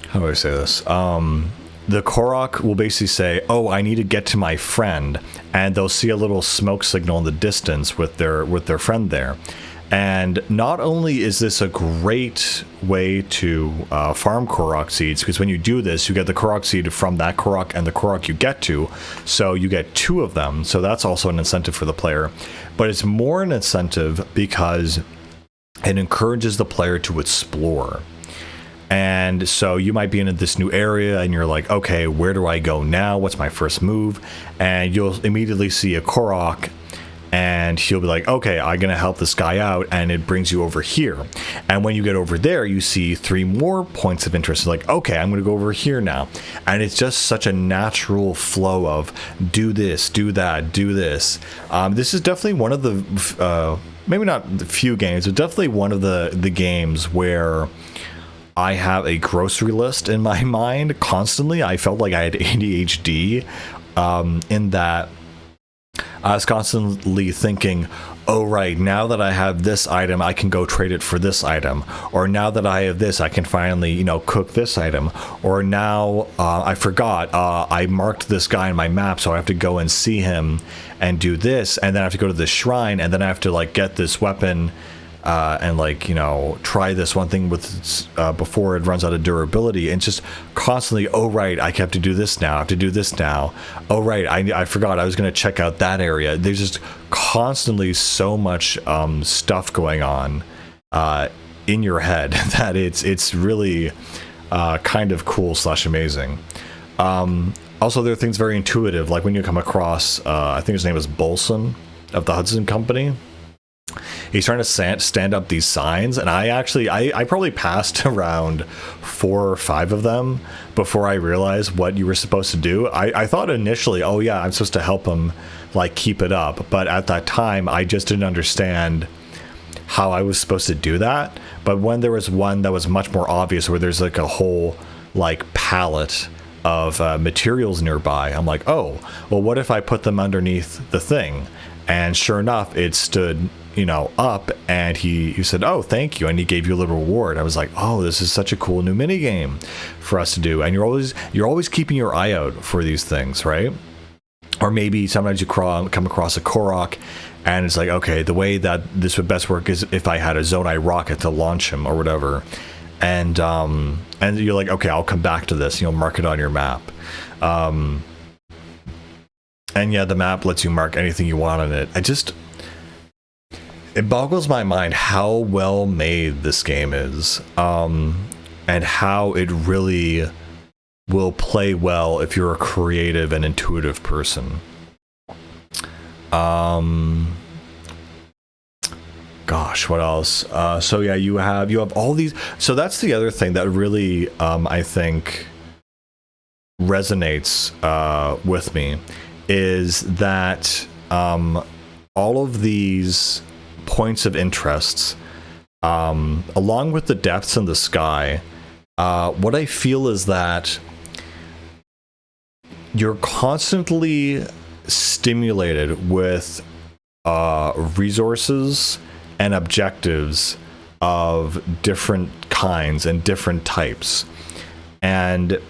how do I say this? The Korok will basically say, oh, I need to get to my friend, and they'll see a little smoke signal in the distance with their friend there. And not only is this a great way to farm Korok seeds, because when you do this, you get the Korok seed from that Korok and the Korok you get to, so you get two of them, so that's also an incentive for the player. But it's more an incentive because it encourages the player to explore. And so you might be in this new area and you're like, okay, where do I go now? What's my first move? And you'll immediately see a Korok and he'll be like, okay, I'm gonna help this guy out, and it brings you over here. And when you get over there, you see 3 more points of interest. It's like, okay, I'm gonna go over here now. And it's just such a natural flow of do this, do that, do this. This is definitely one of the maybe not the few games, but definitely one of the games where I have a grocery list in my mind constantly. I felt like I had ADHD, in that I was constantly thinking, oh, right, now that I have this item, I can go trade it for this item. Or now that I have this, I can finally, cook this item. Or now I forgot, I marked this guy in my map, so I have to go and see him and do this. And then I have to go to the shrine, and then I have to, like, get this weapon and, like, try this one thing with before it runs out of durability. And just constantly, oh, right, I have to do this now. I have to do this now. Oh, right, I forgot I was going to check out that area. There's just constantly so much stuff going on in your head that it's really kind of cool / amazing. Also, there are things very intuitive, like when you come across, I think his name is Bolson of the Hudson Company. He's trying to stand up these signs, and I probably passed around 4 or 5 of them before I realized what you were supposed to do. I thought initially, oh yeah, I'm supposed to help him, like, keep it up, but at that time I just didn't understand how I was supposed to do that. But when there was one that was much more obvious, where there's like a whole, like, palette of materials nearby, I'm like, oh, well, what if I put them underneath the thing? And sure enough, it stood up, and he said, oh, thank you, and he gave you a little reward. I was like, oh, this is such a cool new mini game for us to do. And you're always keeping your eye out for these things, right? Or maybe sometimes you come across a Korok, and it's like, okay, the way that this would best work is if I had a Zonai rocket to launch him or whatever. And you're like, okay, I'll come back to this. Mark it on your map. And yeah, the map lets you mark anything you want on it. It boggles my mind how well made this game is, and how it really will play well if you're a creative and intuitive person. Gosh, what else? So yeah, you have all these. So that's the other thing that really, I think, resonates with me, is that all of these points of interests, along with the depths in the sky, what I feel is that you're constantly stimulated with resources and objectives of different kinds and different types, and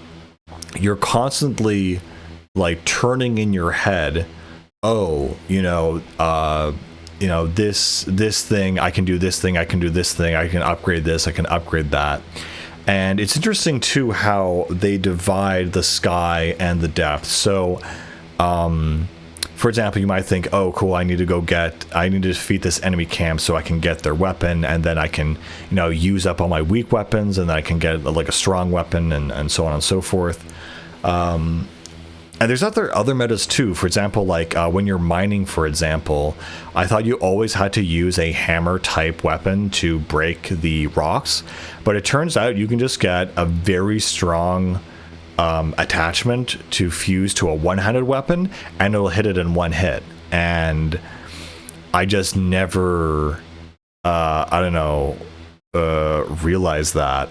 you're constantly, like, turning in your head, oh, this thing, I can do this thing, I can do this thing, I can upgrade this, I can upgrade that. And it's interesting too how they divide the sky and the depth. So for example, you might think, oh cool, I need to defeat this enemy camp so I can get their weapon, and then I can use up all my weak weapons, and then I can get, like, a strong weapon, and so on and so forth. And there's other metas too. For example, like when you're mining, for example, I thought you always had to use a hammer type weapon to break the rocks, but it turns out you can just get a very strong attachment to fuse to a one-handed weapon, and it'll hit it in one hit. And I just never, realized that.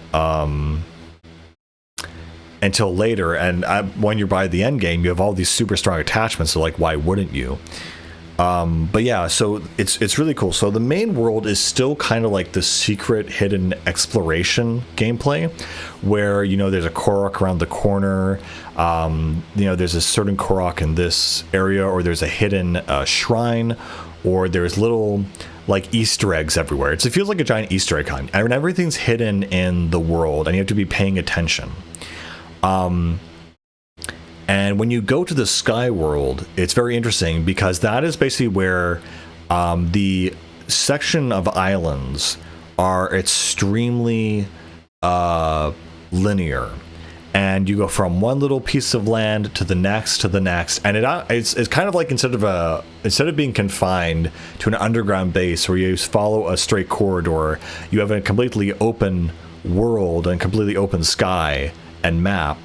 Until later, and when you're by the end game, you have all these super strong attachments, so, like, why wouldn't you? But yeah, so it's really cool. So the main world is still kind of like the secret hidden exploration gameplay, where there's a Korok around the corner, there's a certain Korok in this area, or there's a hidden shrine, or there's little, like, Easter eggs everywhere. It feels like a giant Easter egg hunt, and everything's hidden in the world, and you have to be paying attention. And when you go to the Sky World, it's very interesting, because that is basically where the section of islands are extremely linear, and you go from one little piece of land to the next, and it's kind of like instead of being confined to an underground base where you follow a straight corridor, you have a completely open world and completely open sky and map.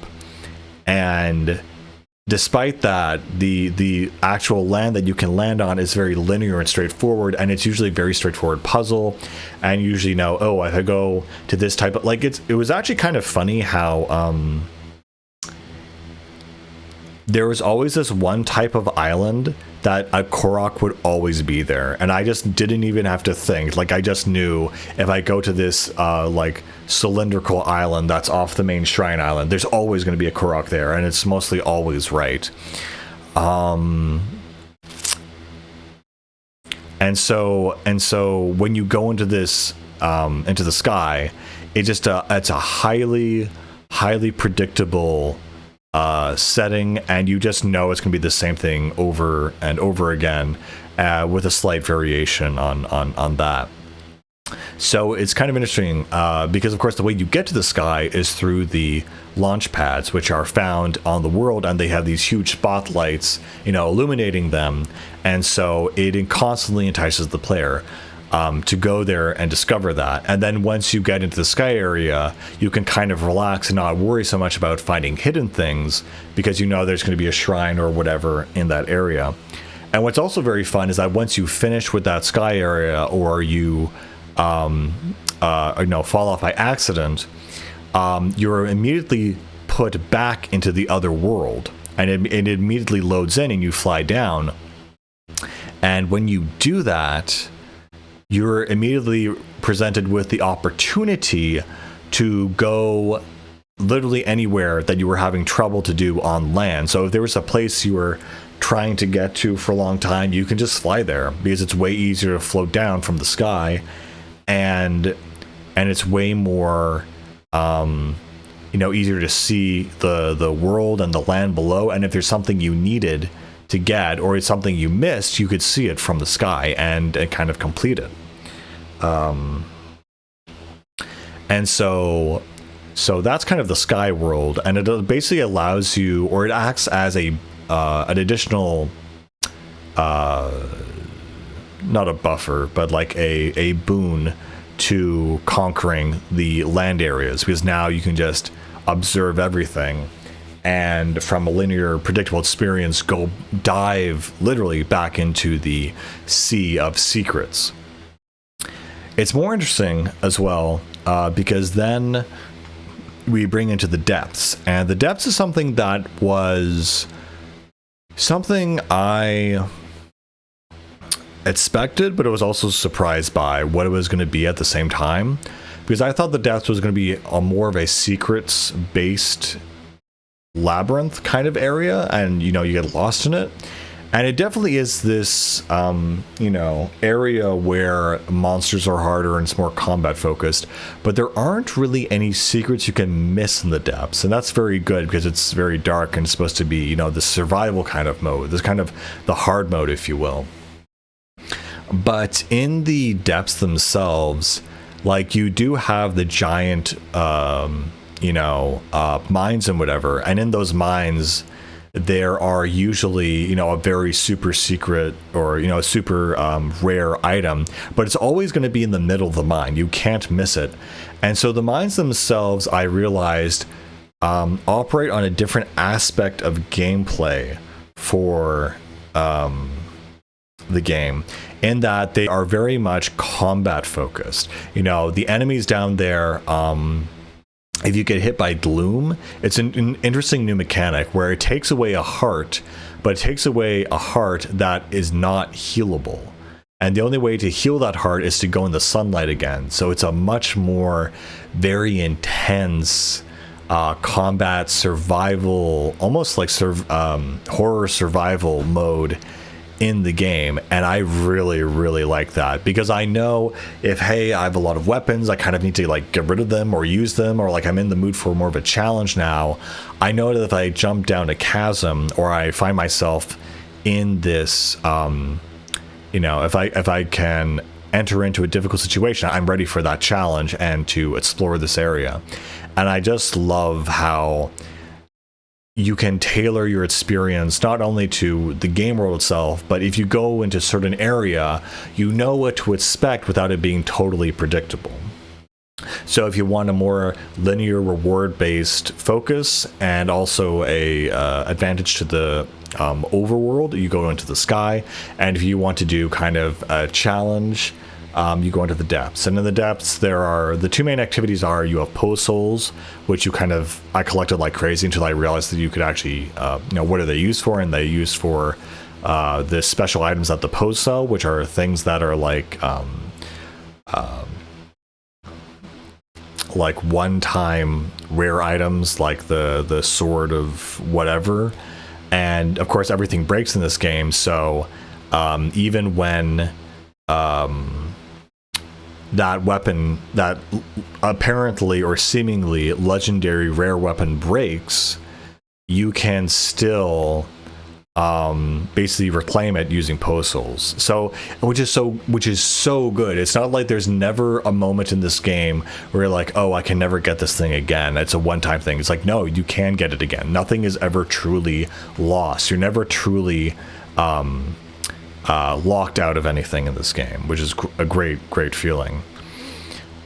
And despite that, the actual land that you can land on is very linear and straightforward, and it's usually a very straightforward puzzle. And you usually know, oh, if I go to this type of, like, it was actually kind of funny how there was always this one type of island that a Korok would always be there, and I just didn't even have to think. Like, I just knew if I go to this like cylindrical island that's off the main shrine island, there's always going to be a Korok there, and it's mostly always right. And so when you go into this into the sky, it's a highly predictable setting, and you just know it's going to be the same thing over and over again, with a slight variation on that. So it's kind of interesting, because of course the way you get to the sky is through the launch pads, which are found on the world, and they have these huge spotlights, illuminating them, and so it constantly entices the player to go there and discover that. And then once you get into the sky area, you can kind of relax and not worry so much about finding hidden things, because there's going to be a shrine or whatever in that area. And what's also very fun is that once you finish with that sky area, or you fall off by accident, you're immediately put back into the other world, and it immediately loads in and you fly down. And when you do that, you're immediately presented with the opportunity to go literally anywhere that you were having trouble to do on land. So if there was a place you were trying to get to for a long time, you can just fly there, because it's way easier to float down from the sky, and it's way more easier to see the world and the land below. And if there's something you needed to get, or it's something you missed, you could see it from the sky and kind of complete it. And so that's kind of the sky world, and it basically allows you, or it acts as an additional, not a buffer, but like a boon to conquering the land areas, because now you can just observe everything, and from a linear, predictable experience, go dive literally back into the sea of secrets. It's more interesting as well, because then we bring into the depths, and the depths is something that was something I expected, but I was also surprised by what it was going to be at the same time, because I thought the depths was going to be more of a secrets-based labyrinth kind of area, and you get lost in it. And it definitely is this, area where monsters are harder and it's more combat focused, but there aren't really any secrets you can miss in the depths. And that's very good, because it's very dark and it's supposed to be, the survival kind of mode, this kind of the hard mode, if you will. But in the depths themselves, like, you do have the giant, mines and whatever. And in those mines, there are usually, a very super secret or, super rare item, but it's always going to be in the middle of the mine. You can't miss it. And so the mines themselves, I realized, operate on a different aspect of gameplay for the game, in that they are very much combat focused. The enemies down there, if you get hit by gloom, it's an interesting new mechanic where it takes away a heart, but it takes away a heart that is not healable. And the only way to heal that heart is to go in the sunlight again. So it's a much more very intense combat survival, almost like horror survival mode in the game. And I really, really like that, because I know if, hey, I have a lot of weapons, I kind of need to like get rid of them or use them, or like I'm in the mood for more of a challenge now. I know that if I jump down a chasm, or I find myself in this, if I can enter into a difficult situation, I'm ready for that challenge and to explore this area. And I just love how you can tailor your experience not only to the game world itself, but if you go into a certain area, you know what to expect without it being totally predictable. So if you want a more linear reward-based focus and also a advantage to the overworld, you go into the sky. And if you want to do kind of a challenge, you go into the depths. And in the depths, there are the two main activities are you have post souls, which I collected like crazy until I realized that you could actually, what are they used for? And they used for the special items at the post cell, which are things that are like one-time rare items, like the sword of whatever. And of course, everything breaks in this game. So even when that weapon, that apparently or seemingly legendary rare weapon breaks, you can still basically reclaim it using post souls. So which is so good. It's not like there's never a moment in this game where you're like, oh, I can never get this thing again. It's a one-time thing. It's like, no, you can get it again. Nothing is ever truly lost. You're never truly locked out of anything in this game, which is a great feeling.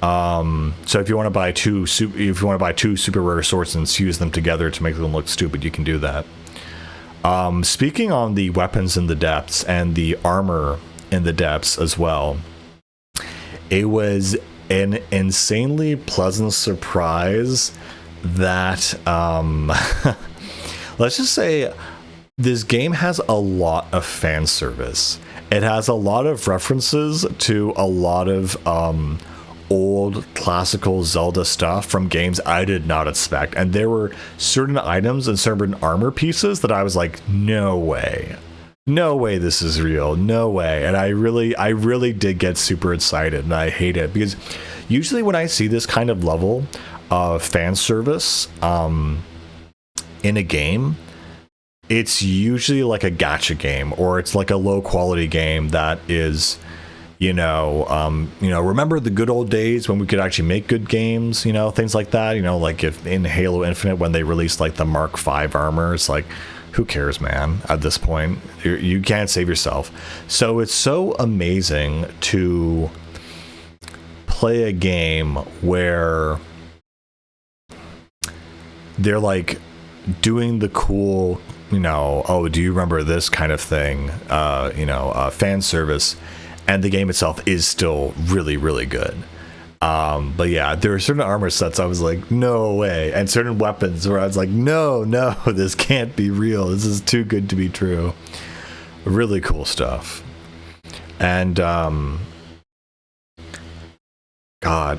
So if you want to buy two super rare swords and fuse them together to make them look stupid, you can do that. Speaking on the weapons in the depths and the armor in the depths as well, it was an insanely pleasant surprise that let's just say this game has a lot of fan service. It has a lot of references to a lot of old classical Zelda stuff from games I did not expect, and there were certain items and certain armor pieces that I was like, no way this is real, no way. And I really did get super excited, and I hate it because usually when I see this kind of level of fan service in a game, it's usually like a gacha game, or it's like a low quality game that is, remember the good old days when we could actually make good games, things like that, like if in Halo Infinite when they released like the Mark V armor, it's like, who cares, man? At this point, you can't save yourself. So it's so amazing to play a game where they're like doing the cool, oh, do you remember this kind of thing, fan service, and the game itself is still really, really good. But yeah, there are certain armor sets I was like, no way, and certain weapons where I was like, no, this can't be real. This is too good to be true. Really cool stuff. And God,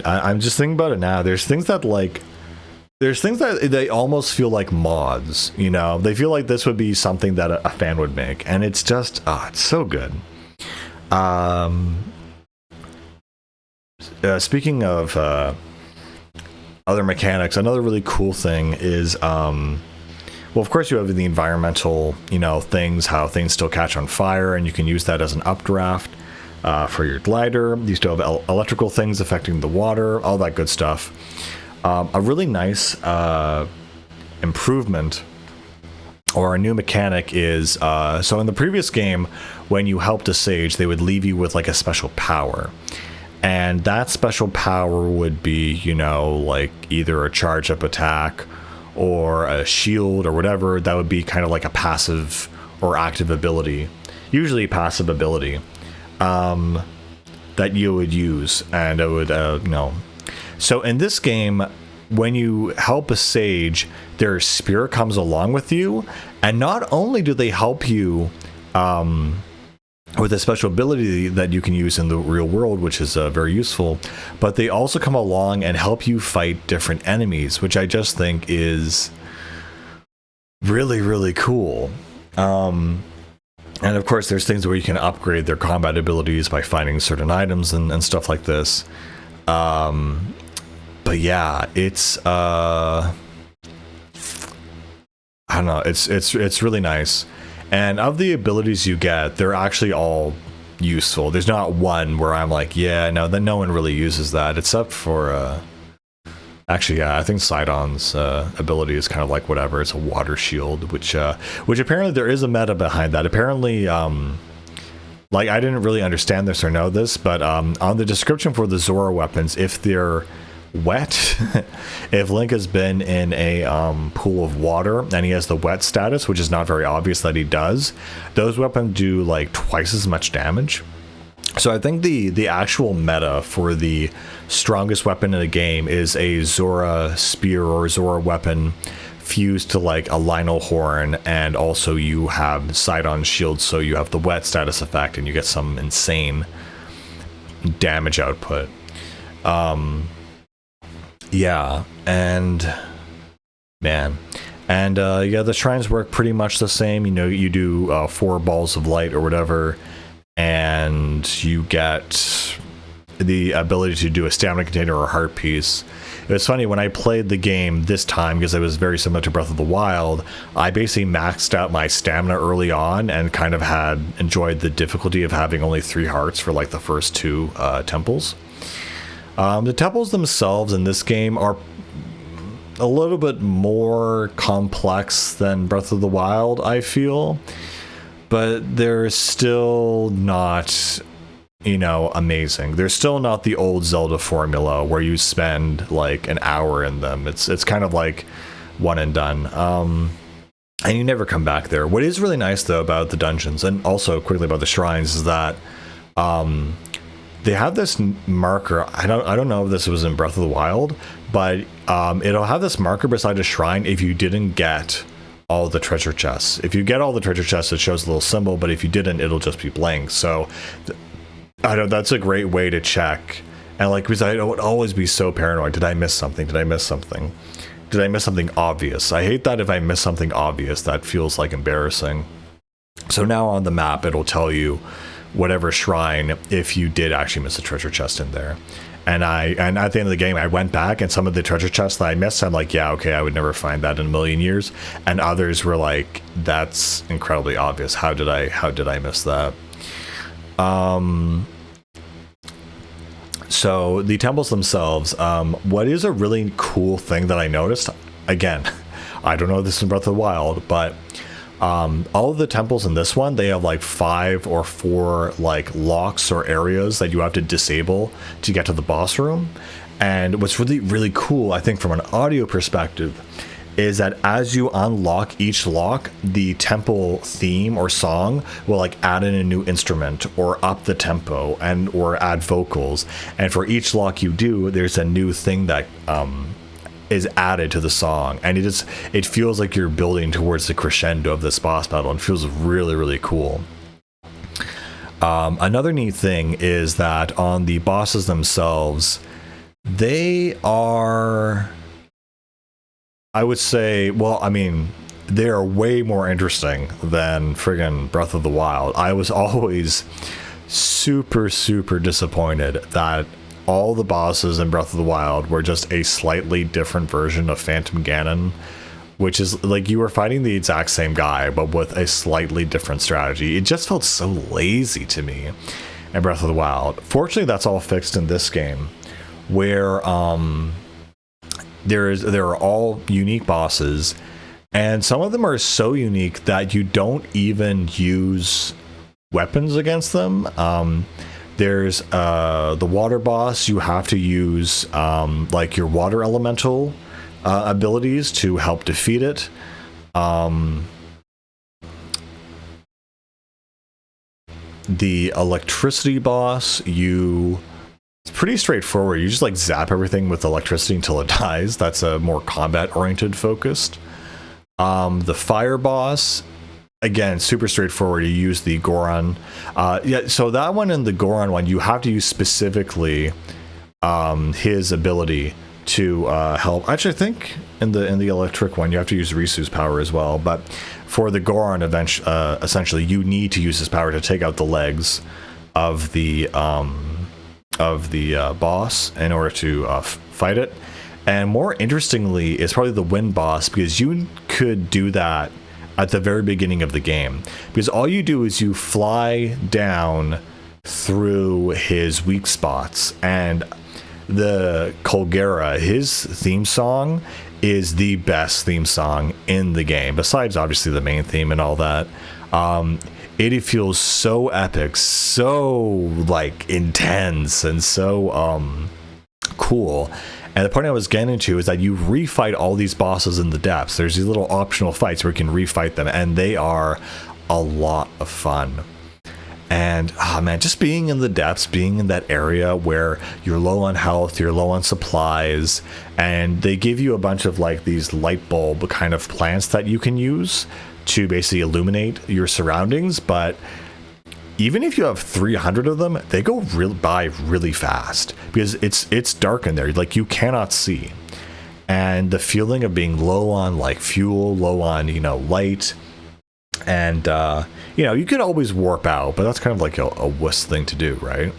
I'm just thinking about it now. There's things that they almost feel like mods, they feel like this would be something that a fan would make, and it's just, it's so good. Speaking of other mechanics, another really cool thing is, of course you have the environmental, things, how things still catch on fire, and you can use that as an updraft for your glider. You still have electrical things affecting the water, all that good stuff. A really nice improvement or a new mechanic is, so in the previous game, when you helped a sage, they would leave you with like a special power. And that special power would be, like either a charge up attack or a shield or whatever. That would be kind of like a passive or active ability, usually a passive ability, that you would use. And it would, So in this game, when you help a sage, their spirit comes along with you, and not only do they help you with a special ability that you can use in the real world, which is very useful, but they also come along and help you fight different enemies, which I just think is really, really cool. And of course, there's things where you can upgrade their combat abilities by finding certain items and stuff like this. But yeah, it's I don't know, it's really nice. And of the abilities you get, they're actually all useful. There's not one where I'm like, yeah, no, then no one really uses that, except for actually, yeah, I think Sidon's ability is kind of like whatever. It's a water shield, which apparently there is a meta behind that. Apparently, like, I didn't really understand this or know this, but on the description for the Zora weapons, if they're wet, if Link has been in a pool of water and he has the wet status, which is not very obvious that he does, those weapons do like twice as much damage. So I think the actual meta for the strongest weapon in the game is a Zora spear or Zora weapon fused to like a Lionel horn, and also you have Sidon shield, so you have the wet status effect and you get some insane damage output. Yeah, and man, and yeah, the shrines work pretty much the same. You know, you do 4 balls of light or whatever, and you get the ability to do a stamina container or a heart piece. It was funny, when I played the game this time, because it was very similar to Breath of the Wild, I basically maxed out my stamina early on and kind of had enjoyed the difficulty of having only 3 hearts for like the first 2 temples. The temples themselves in this game are a little bit more complex than Breath of the Wild, I feel, but they're still not, you know, amazing. They're still not the old Zelda formula where you spend like an hour in them. It's kind of like one and done. And you never come back there. What is really nice though about the dungeons, and also quickly about the shrines, is that they have this marker. I don't know if this was in Breath of the Wild, but it'll have this marker beside a shrine if you didn't get all the treasure chests. If you get all the treasure chests, it shows a little symbol, but if you didn't, it'll just be blank. So I know that's a great way to check. And like, because I would always be so paranoid. Did I miss something? Did I miss something? Did I miss something obvious? I hate that if I miss something obvious, that feels like embarrassing. So now on the map, it'll tell you whatever shrine if you did actually miss a treasure chest in there. And at the end of the game, I went back, and some of the treasure chests that I missed, I'm like, yeah, okay, I would never find that in a million years. And others were like, that's incredibly obvious. How did I miss that? So the temples themselves, what is a really cool thing that I noticed, again, I don't know if this is in Breath of the Wild, but all of the temples in this one, they have like 5 or 4 like locks or areas that you have to disable to get to the boss room. And what's really, really cool, I think, from an audio perspective, is that as you unlock each lock, the temple theme or song will like add in a new instrument or up the tempo and or add vocals. And for each lock you do, there's a new thing that is added to the song, and it feels like you're building towards the crescendo of this boss battle, and feels really, really cool. Another neat thing is that on the bosses themselves, they are, I would say, well, I mean, they are way more interesting than friggin' Breath of the Wild. I was always super, super disappointed that all the bosses in Breath of the Wild were just a slightly different version of Phantom Ganon, which is like you were fighting the exact same guy, but with a slightly different strategy. It just felt so lazy to me in Breath of the Wild. Fortunately, that's all fixed in this game, where there are all unique bosses, and some of them are so unique that you don't even use weapons against them. There's the water boss. You have to use like your water elemental abilities to help defeat it. The electricity boss, it's pretty straightforward. You just like zap everything with electricity until it dies. That's a more combat oriented focused. The fire boss, again, super straightforward. You use the Goron. Yeah, so that one and the Goron one, you have to use specifically his ability to help. Actually, I think in the electric one, you have to use Risu's power as well. But for the Goron, essentially, you need to use his power to take out the legs of the boss in order to fight it. And more interestingly, is probably the wind boss, because you could do that at the very beginning of the game, because all you do is you fly down through his weak spots. And the Colgera, his theme song is the best theme song in the game, besides obviously the main theme and all that. It feels so epic, so like intense, and so cool. And the point I was getting to is that you refight all these bosses in the depths. There's these little optional fights where you can refight them, and they are a lot of fun. And oh man, just being in the depths, being in that area where you're low on health, you're low on supplies, and they give you a bunch of like these light bulb kind of plants that you can use to basically illuminate your surroundings. But even if you have 300 of them, they go by really fast because it's dark in there. Like, you cannot see. And the feeling of being low on like fuel, low on, light, and you could always warp out, but that's kind of like a wuss thing to do, right?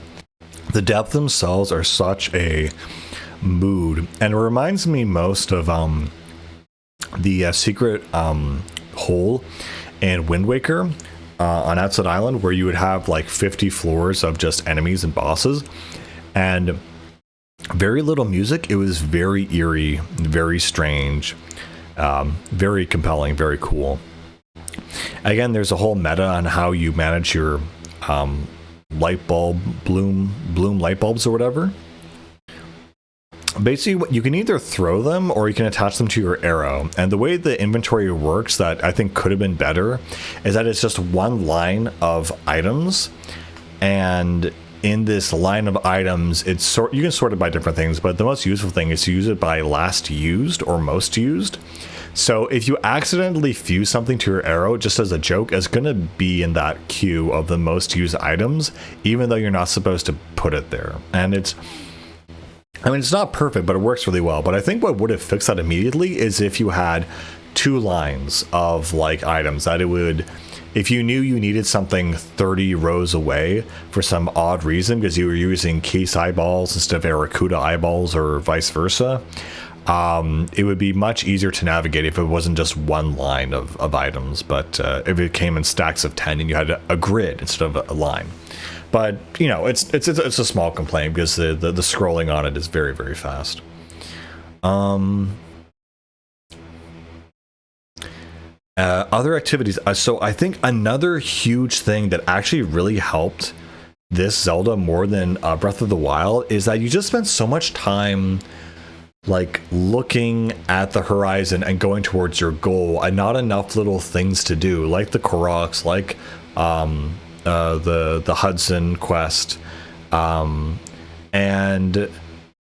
The depths themselves are such a mood, and it reminds me most of the secret hole in Wind Waker on Outside Island, where you would have like 50 floors of just enemies and bosses, and very little music. It was very eerie, very strange, very compelling, very cool. Again, there's a whole meta on how you manage your light bulb bloom light bulbs or whatever. Basically, you can either throw them or you can attach them to your arrow. And the way the inventory works that I think could have been better is that it's just one line of items, and in this line of items, you can sort it by different things, but the most useful thing is to use it by last used or most used. So if you accidentally fuse something to your arrow, just as a joke, it's going to be in that queue of the most used items, even though you're not supposed to put it there. And it's not perfect, but it works really well. But I think what would have fixed that immediately is if you had two lines of like items that it would, if you knew you needed something 30 rows away for some odd reason, because you were using case eyeballs instead of Aracuda eyeballs or vice versa, it would be much easier to navigate if it wasn't just one line of items, but if it came in stacks of 10 and you had a grid instead of a line. But it's a small complaint because the scrolling on it is very, very fast. Other activities. So I think another huge thing that actually really helped this Zelda more than Breath of the Wild is that you just spend so much time like looking at the horizon and going towards your goal, and not enough little things to do, like the Koroks, like the Hudson quest, and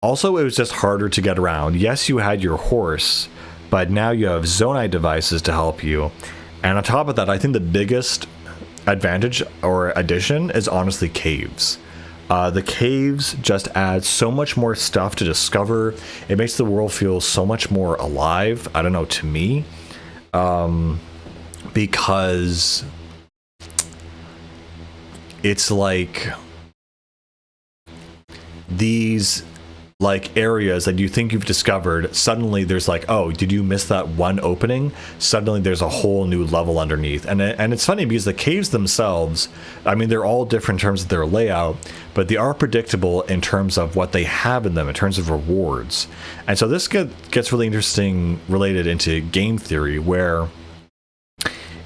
also it was just harder to get around. Yes, you had your horse, but now you have Zonai devices to help you. And on top of that, I think the biggest advantage or addition is honestly caves. The caves just add so much more stuff to discover. It makes the world feel so much more alive, I don't know, to me, because it's like these like areas that you think you've discovered, suddenly there's like, oh, did you miss that one opening? Suddenly there's a whole new level underneath. And it's funny because the caves themselves, I mean, they're all different in terms of their layout, but they are predictable in terms of what they have in them, in terms of rewards. And so this gets really interesting related into game theory, where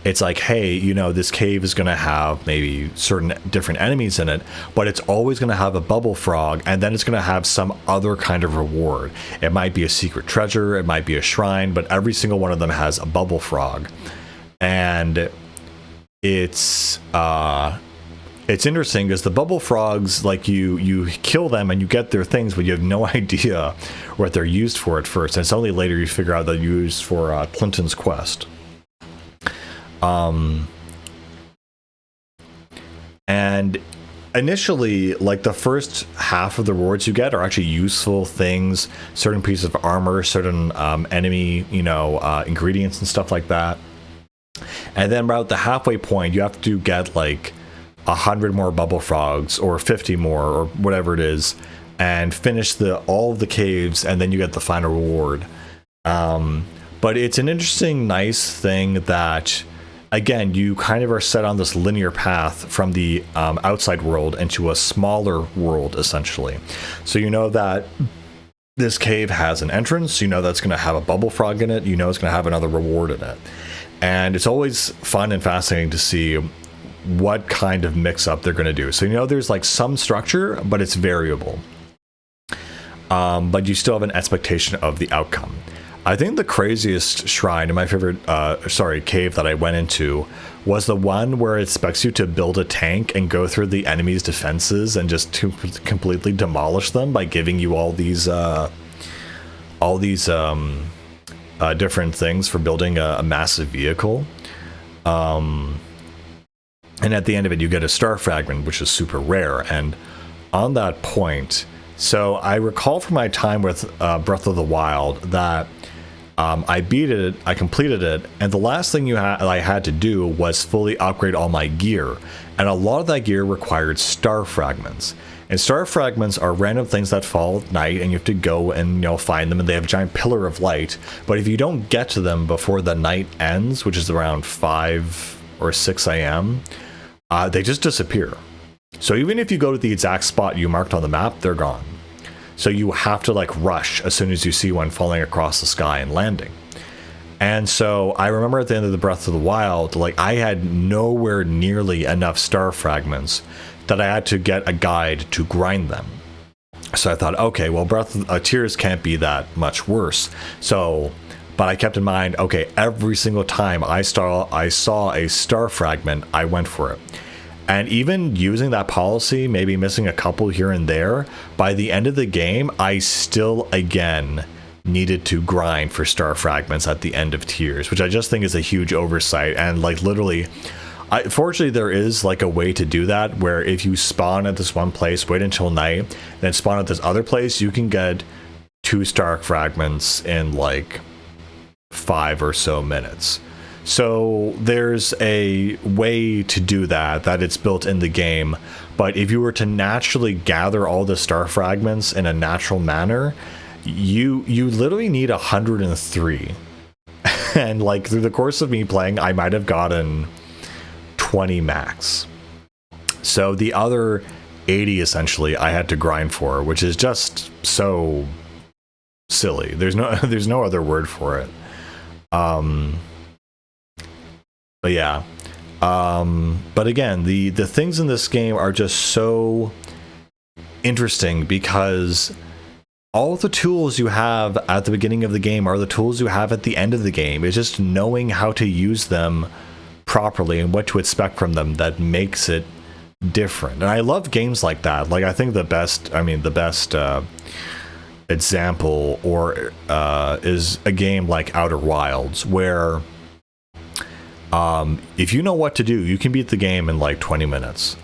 it's like, hey, this cave is going to have maybe certain different enemies in it, but it's always going to have a bubble frog, and then it's going to have some other kind of reward. It might be a secret treasure, it might be a shrine, but every single one of them has a bubble frog. And it's interesting because the bubble frogs, like you kill them and you get their things, but you have no idea what they're used for at first. And it's only later you figure out they're used for Clinton's quest. And initially, like the first half of the rewards you get are actually useful things, certain pieces of armor, certain enemy, ingredients and stuff like that. And then about the halfway point, you have to get like 100 more bubble frogs or 50 more or whatever it is, and finish all of the caves, and then you get the final reward. But it's an interesting, nice thing that again, you kind of are set on this linear path from the outside world into a smaller world, essentially. So you know that this cave has an entrance, you know that's going to have a bubble frog in it, you know it's going to have another reward in it. And it's always fun and fascinating to see what kind of mix-up they're going to do. So you know there's like some structure, but it's variable. But you still have an expectation of the outcome. I think the craziest shrine in my favorite, cave that I went into was the one where it expects you to build a tank and go through the enemy's defenses and just to completely demolish them by giving you all these different things for building a massive vehicle. And at the end of it, you get a star fragment, which is super rare. And on that point, so I recall from my time with Breath of the Wild that I beat it, I completed it, and the last thing I had to do was fully upgrade all my gear. And a lot of that gear required star fragments. And star fragments are random things that fall at night, and you have to go and find them, and they have a giant pillar of light. But if you don't get to them before the night ends, which is around 5 or 6 a.m., they just disappear. So even if you go to the exact spot you marked on the map, they're gone. So you have to like rush as soon as you see one falling across the sky and landing. And so I remember at the end of the Breath of the Wild, like I had nowhere nearly enough star fragments that I had to get a guide to grind them. So I thought, okay, well, Tears can't be that much worse. So, but I kept in mind, okay, every single time I saw a star fragment, I went for it. And even using that policy, maybe missing a couple here and there, by the end of the game, I still, again, needed to grind for star fragments at the end of Tears, which I just think is a huge oversight. And like literally, fortunately, there is like a way to do that, where if you spawn at this one place, wait until night, then spawn at this other place, you can get 2 star fragments in like 5 or so minutes. So there's a way to do that it's built in the game. But if you were to naturally gather all the star fragments in a natural manner, you literally need 103. And like through the course of me playing, I might have gotten 20 max. So the other 80 essentially I had to grind for, which is just so silly. There's no other word for it. But yeah, but again, the things in this game are just so interesting because all the tools you have at the beginning of the game are the tools you have at the end of the game. It's just knowing how to use them properly and what to expect from them that makes it different. And I love games like that. Like I think the best example is a game like Outer Wilds, where if you know what to do, you can beat the game in like 20 minutes.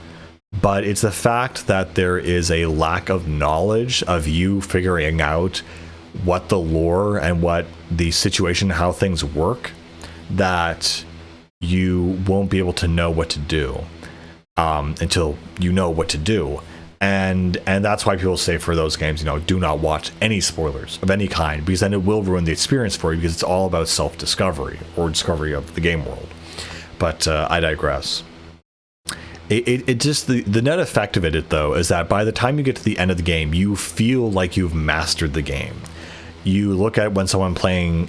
But it's the fact that there is a lack of knowledge of you figuring out what the lore and what the situation, how things work, that you won't be able to know what to do until you know what to do. And that's why people say for those games, do not watch any spoilers of any kind, because then it will ruin the experience for you, because it's all about self-discovery or discovery of the game world. But I digress. It just, the net effect of it, though, is that by the time you get to the end of the game, you feel like you've mastered the game. You look at when someone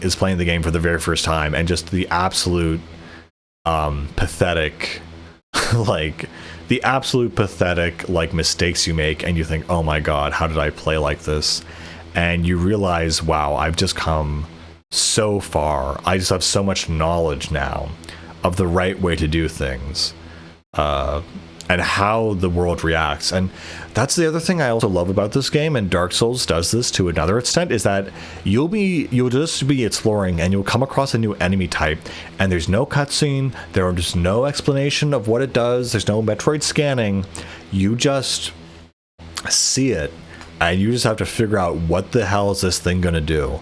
is playing the game for the very first time, and just the absolute pathetic mistakes you make, and you think, oh my god, how did I play like this? And you realize, wow, I've just come so far. I just have so much knowledge now of the right way to do things, and how the world reacts. And that's the other thing I also love about this game, and Dark Souls does this to another extent, is that you'll just be exploring, and you'll come across a new enemy type, and there's no cutscene, there's no explanation of what it does, there's no Metroid scanning. You just see it, and you just have to figure out, what the hell is this thing gonna do?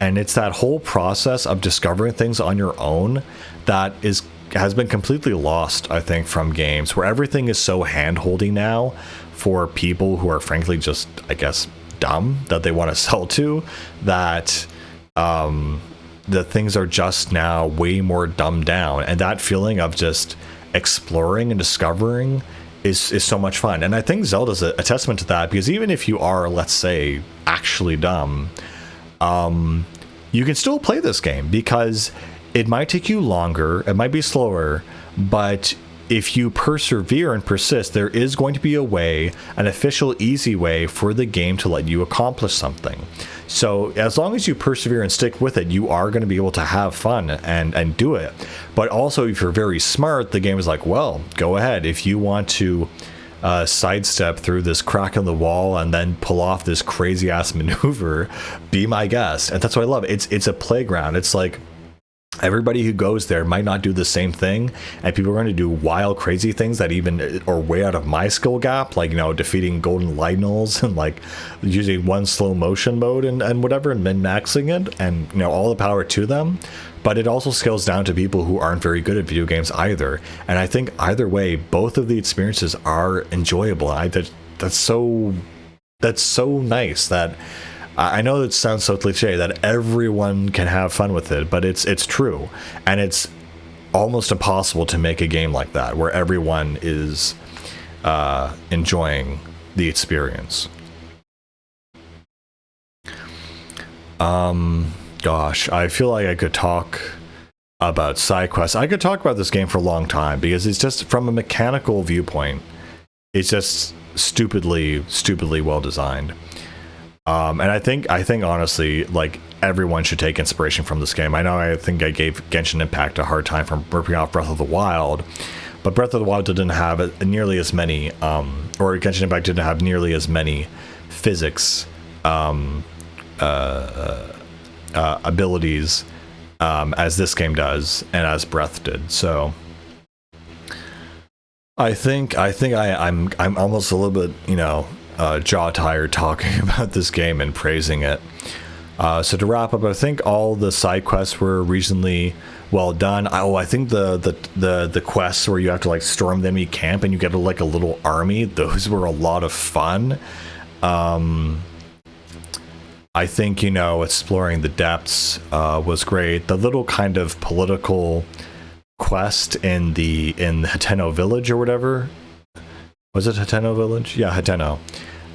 And it's that whole process of discovering things on your own that has been completely lost, I think, from games, where everything is so hand-holdy now for people who are frankly just, I guess, dumb, that they want to sell to, that the things are just now way more dumbed down, and that feeling of just exploring and discovering is so much fun. And I think Zelda's a testament to that, because even if you are, let's say, actually dumb, you can still play this game, because it might take you longer, it might be slower, but if you persevere and persist, there is going to be a way, an official easy way for the game to let you accomplish something. So as long as you persevere and stick with it, you are going to be able to have fun and do it. But also, if you're very smart, the game is like, well, go ahead. If you want to sidestep through this crack in the wall and then pull off this crazy ass maneuver, be my guest. And that's what I love. It's a playground. It's like, everybody who goes there might not do the same thing, and people are going to do wild, crazy things that even are way out of my skill gap, like, you know, defeating golden Lynels and like using one slow motion mode and whatever, and min-maxing it, and, you know, all the power to them. But it also scales down to people who aren't very good at video games either. And I think either way, both of the experiences are enjoyable. That's so nice that I know it sounds so cliche that everyone can have fun with it, but it's true. And it's almost impossible to make a game like that where everyone is enjoying the experience. Gosh, I feel like I could talk about side quests. I could talk about this game for a long time, because it's just, from a mechanical viewpoint, it's just stupidly well designed. And I think honestly, like, everyone should take inspiration from this game. I think I gave Genshin Impact a hard time for ripping off Breath of the Wild, but Breath of the Wild didn't have nearly as many, or Genshin Impact didn't have nearly as many physics abilities as this game does, and as Breath did. So I think I'm almost a little bit, you know, jaw tired talking about this game and praising it. So to wrap up, I think all the side quests were reasonably well done. I think the quests where you have to like storm the enemy camp and you get like a little army, those were a lot of fun. I think, you know, exploring the depths was great. The little kind of political quest in the Hateno village or whatever. Was it Hateno village? Yeah, Hateno.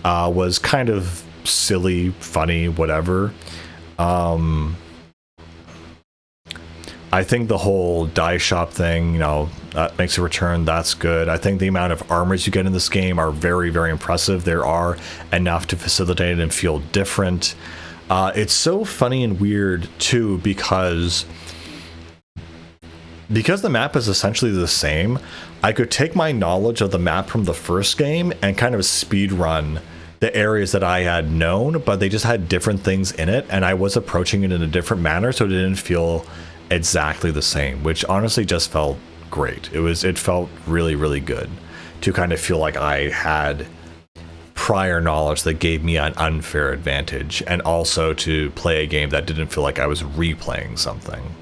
Was kind of silly, funny, whatever. I think the whole dye shop thing, you know, that makes a return. That's good. I think the amount of armors you get in this game are very, very impressive. There are enough to facilitate it and feel different. It's so funny and weird too, because the map is essentially the same. I could take my knowledge of the map from the first game and kind of speed run the areas that I had known, but they just had different things in it, and I was approaching it in a different manner, so it didn't feel exactly the same, which honestly just felt great. It felt really, really good to kind of feel like I had prior knowledge that gave me an unfair advantage, and also to play a game that didn't feel like I was replaying something.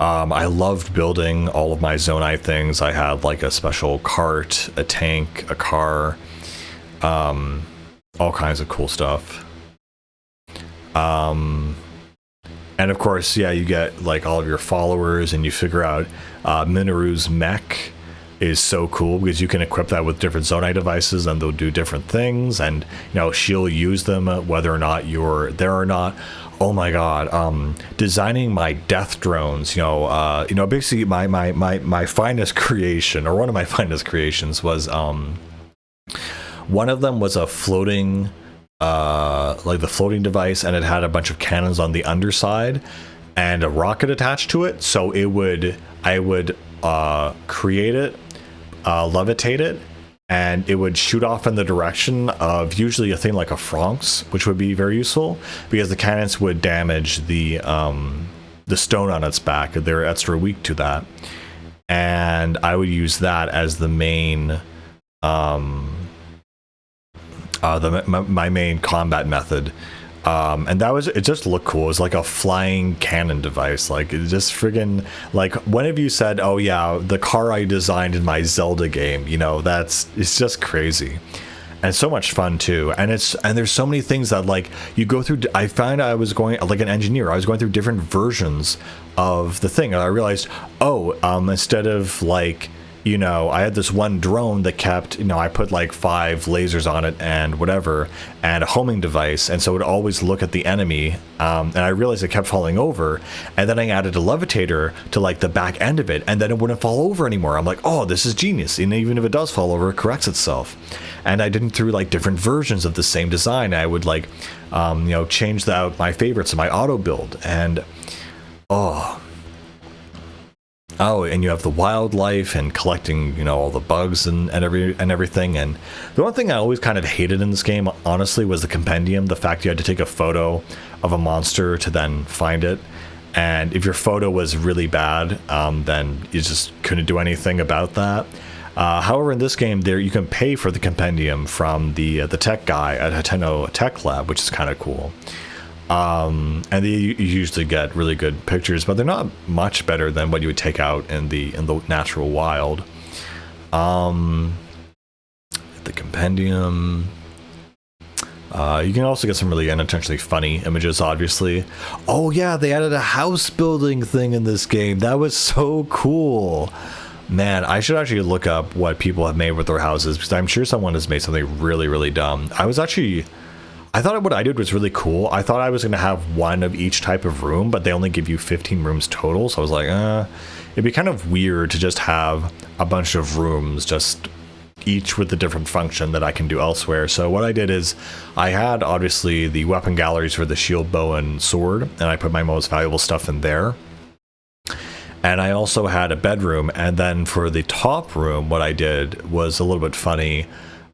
I loved building all of my Zonai things. I had like a special cart, a tank, a car, all kinds of cool stuff. And of course, yeah, you get like all of your followers, and you figure out Minoru's mech is so cool because you can equip that with different Zonai devices and they'll do different things, and you know, she'll use them whether or not you're there or not. Oh my god, designing my death drones, you know, basically my finest creation, or one of my finest creations, was one of them was a floating like the floating device, and it had a bunch of cannons on the underside and a rocket attached to it. So I would create it, levitate it, and it would shoot off in the direction of usually a thing like a Franx, which would be very useful because the cannons would damage the stone on its back. They're extra weak to that, and I would use that as the main my main combat method. And it just looked cool. It was like a flying cannon device. Like, it just friggin', like, one of you said, oh yeah, the car I designed in my Zelda game, you know, it's just crazy. and so much fun too. And there's so many things that like you go through. I find I was going like an engineer. I was going through different versions of the thing, and I realized, instead of like, you know, I had this one drone that kept, you know, I put like 5 lasers on it and whatever, and a homing device, and so it would always look at the enemy. And I realized it kept falling over, and then I added a levitator to like the back end of it, and then it wouldn't fall over anymore. I'm like, oh, this is genius. And even if it does fall over, it corrects itself. And I did it through like different versions of the same design. I would like, you know, change out my favorites in my auto build, and Oh, and you have the wildlife and collecting, you know, all the bugs and everything. And the one thing I always kind of hated in this game, honestly, was the compendium. The fact you had to take a photo of a monster to then find it. And if your photo was really bad, then you just couldn't do anything about that. However, in this game, there you can pay for the compendium from the tech guy at Hateno Tech Lab, which is kind of cool. And you usually get really good pictures, but they're not much better than what you would take out in the natural wild. The compendium. You can also get some really unintentionally funny images, obviously. Oh yeah, they added a house building thing in this game. That was so cool. Man, I should actually look up what people have made with their houses, because I'm sure someone has made something really, really dumb. I thought what I did was really cool. I thought I was going to have one of each type of room, but they only give you 15 rooms total. So I was like, it'd be kind of weird to just have a bunch of rooms, just each with a different function that I can do elsewhere. So what I did is I had obviously the weapon galleries for the shield, bow, and sword, and I put my most valuable stuff in there. And I also had a bedroom. And then for the top room, what I did was a little bit funny.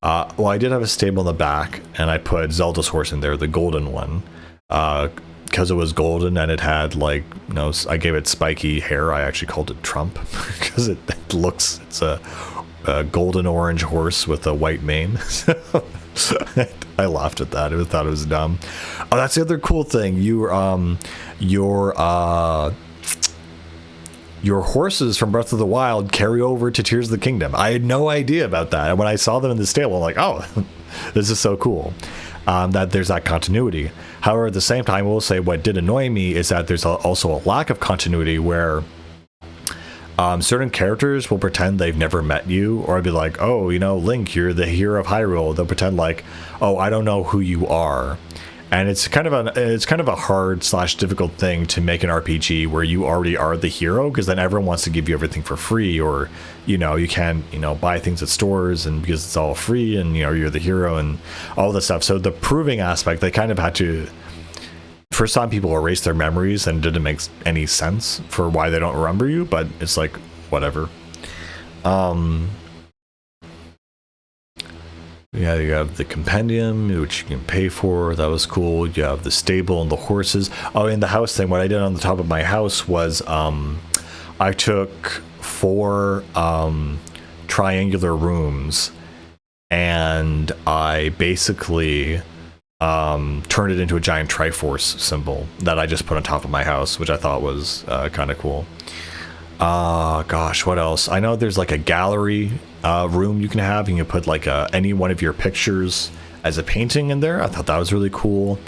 Well, I did have a stable in the back, and I put Zelda's horse in there, the golden one, because it was golden and it had, like, you know, I gave it spiky hair. I actually called it Trump because it's a golden orange horse with a white mane. I laughed at that. I thought it was dumb. Oh, that's the other cool thing. Your horses from Breath of the Wild carry over to Tears of the Kingdom. I had no idea about that. And when I saw them in the stable, I'm like, oh, this is so cool. That there's that continuity. However, at the same time, I will say what did annoy me is that there's also a lack of continuity where certain characters will pretend they've never met you, or I'd be like, oh, you know, Link, you're the hero of Hyrule. They'll pretend like, oh, I don't know who you are. And it's kind of a hard / difficult thing to make an RPG where you already are the hero, because then everyone wants to give you everything for free, or, you know, you can't, you know, buy things at stores, and because it's all free, and, you know, you're the hero and all this stuff. So the proving aspect, they kind of had to, for some people, erase their memories, and it didn't make any sense for why they don't remember you, but it's like, whatever. Yeah, you have the compendium, which you can pay for. That was cool. You have the stable and the horses. Oh, and the house thing. What I did on the top of my house was I took 4 triangular rooms, and I basically turned it into a giant Triforce symbol that I just put on top of my house, which I thought was kind of cool. Gosh, what else? I know there's like a gallery room you can have, and you put like any one of your pictures as a painting in there. I thought that was really cool.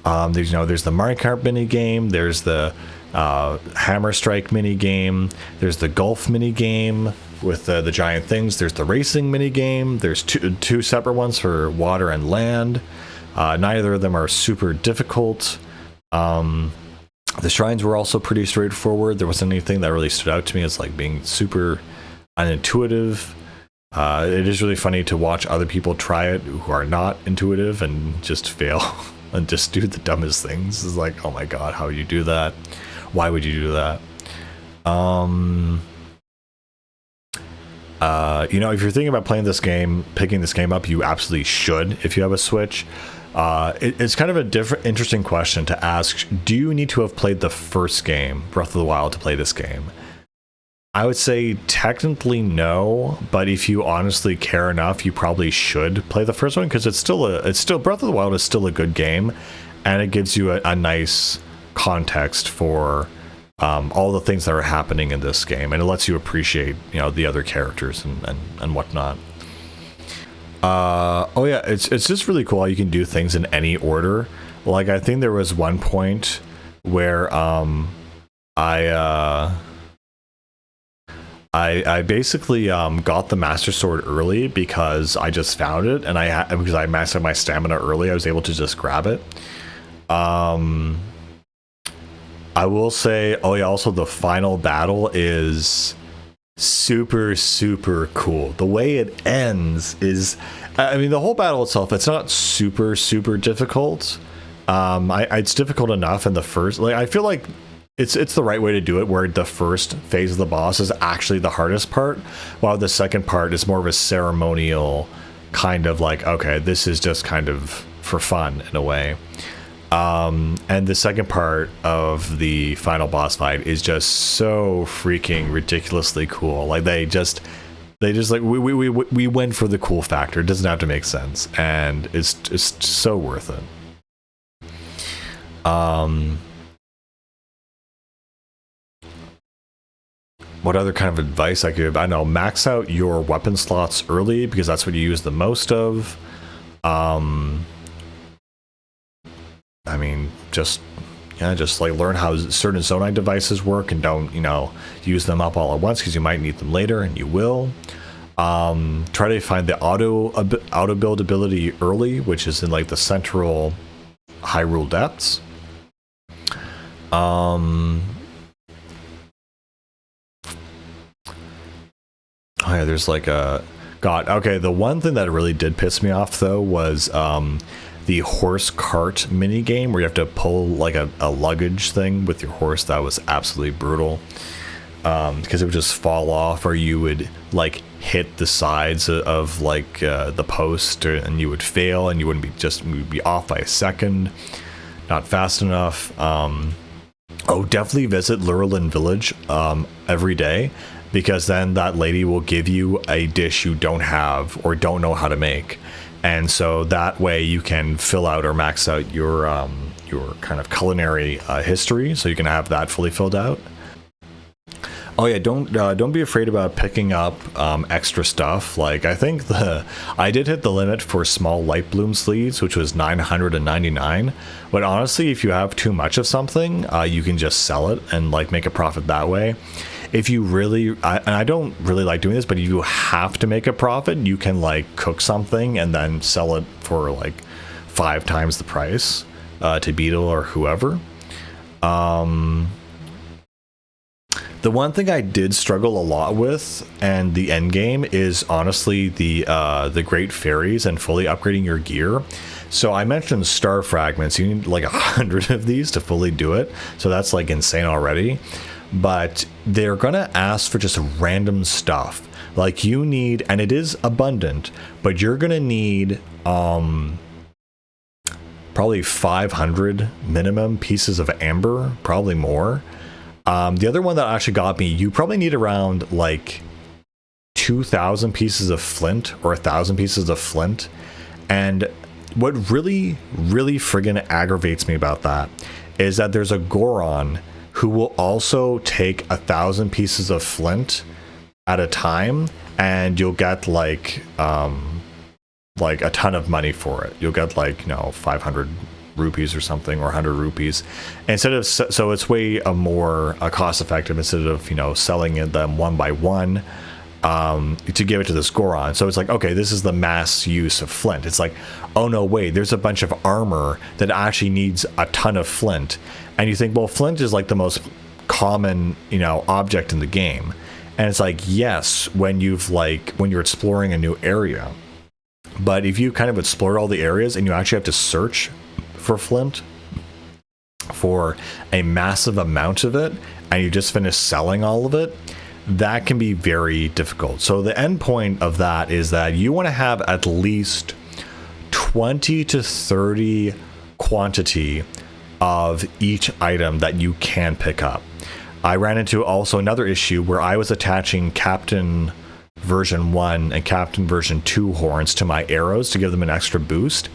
There's, you know, there's the Mario Kart mini game, there's the Hammer Strike mini game, there's the golf mini game with the giant things, there's the racing mini game, there's two separate ones for water and land. Neither of them are super difficult. The shrines were also pretty straightforward. There wasn't anything that really stood out to me as like being super unintuitive. It is really funny to watch other people try it who are not intuitive and just fail and just do the dumbest things. It's like, oh my god, how would you do that? Why would you do that? You know, if you're thinking about playing this game, picking this game up, you absolutely should if you have a Switch. It's kind of a interesting question to ask. Do you need to have played the first game, Breath of the Wild, to play this game? I would say technically no, but if you honestly care enough, you probably should play the first one, because it's still Breath of the Wild is still a good game, and it gives you a nice context for all the things that are happening in this game, and it lets you appreciate, you know, the other characters and whatnot. Oh yeah, it's just really cool how you can do things in any order. Like I think there was one point where I I basically got the Master Sword early because I just found it, and because I mastered my stamina early, I was able to just grab it. I will say, oh yeah, also the final battle is super cool. The way it ends is, I mean, the whole battle itself, it's not super difficult. It's difficult enough in the first, like, I feel like it's the right way to do it, where the first phase of the boss is actually the hardest part, while the second part is more of a ceremonial kind of like, okay, this is just kind of for fun in a way. And the second part of the final boss fight is just so freaking ridiculously cool. Like they just like we went for the cool factor. It doesn't have to make sense, and it's so worth it. What other kind of advice I could give? I know, max out your weapon slots early because that's what you use the most of. I mean, just like learn how certain Zonai devices work, and don't, use them up all at once because you might need them later, and you will. Try to find the auto build ability early, which is in like the central Hyrule depths. Oh yeah, there's like a God. Okay, the one thing that really did piss me off though was the horse cart mini game where you have to pull like a luggage thing with your horse. That was absolutely brutal, because it would just fall off, or you would like hit the sides of like the post, and you would fail, and you wouldn't be you'd be off by a second, not fast enough. Oh, definitely visit Lurelin Village every day, because then that lady will give you a dish you don't have or don't know how to make. And so that way you can fill out or max out your kind of culinary history, so you can have that fully filled out. Oh yeah, don't be afraid about picking up extra stuff. Like I think I did hit the limit for small light bloom sleeves, which was 999. But honestly, if you have too much of something, you can just sell it and like make a profit that way. If you really, and I don't really like doing this, but if you have to make a profit, you can like cook something and then sell it for like 5 times the price to Beetle or whoever. The one thing I did struggle a lot with, and the end game, is honestly the Great Fairies and fully upgrading your gear. So I mentioned star fragments. You need like 100 of these to fully do it. So that's like insane already. But they're gonna ask for just random stuff. Like you need, and it is abundant, but you're gonna need probably 500 minimum pieces of amber, probably more. The other one that actually got me, you probably need around like 2,000 pieces of flint or 1,000 pieces of flint. And what really friggin' aggravates me about that is that there's a Goron who will also take 1,000 pieces of flint at a time, and you'll get like a ton of money for it. You'll get like 500 rupees or something, or 100 rupees instead of, so it's way more cost effective instead of selling them one by one to give it to this Goron. So it's like, okay, this is the mass use of flint. It's like, oh no, wait, there's a bunch of armor that actually needs a ton of flint, and you think, well, flint is like the most common object in the game, and it's like, yes, when you're exploring a new area, but if you kind of explore all the areas and you actually have to search for flint for a massive amount of it, and you just finish selling all of it, that can be very difficult. So the end point of that is that you want to have at least 20 to 30 quantity of each item that you can pick up. I ran into also another issue where I was attaching Captain version 1 and Captain version 2 horns to my arrows to give them an extra boost.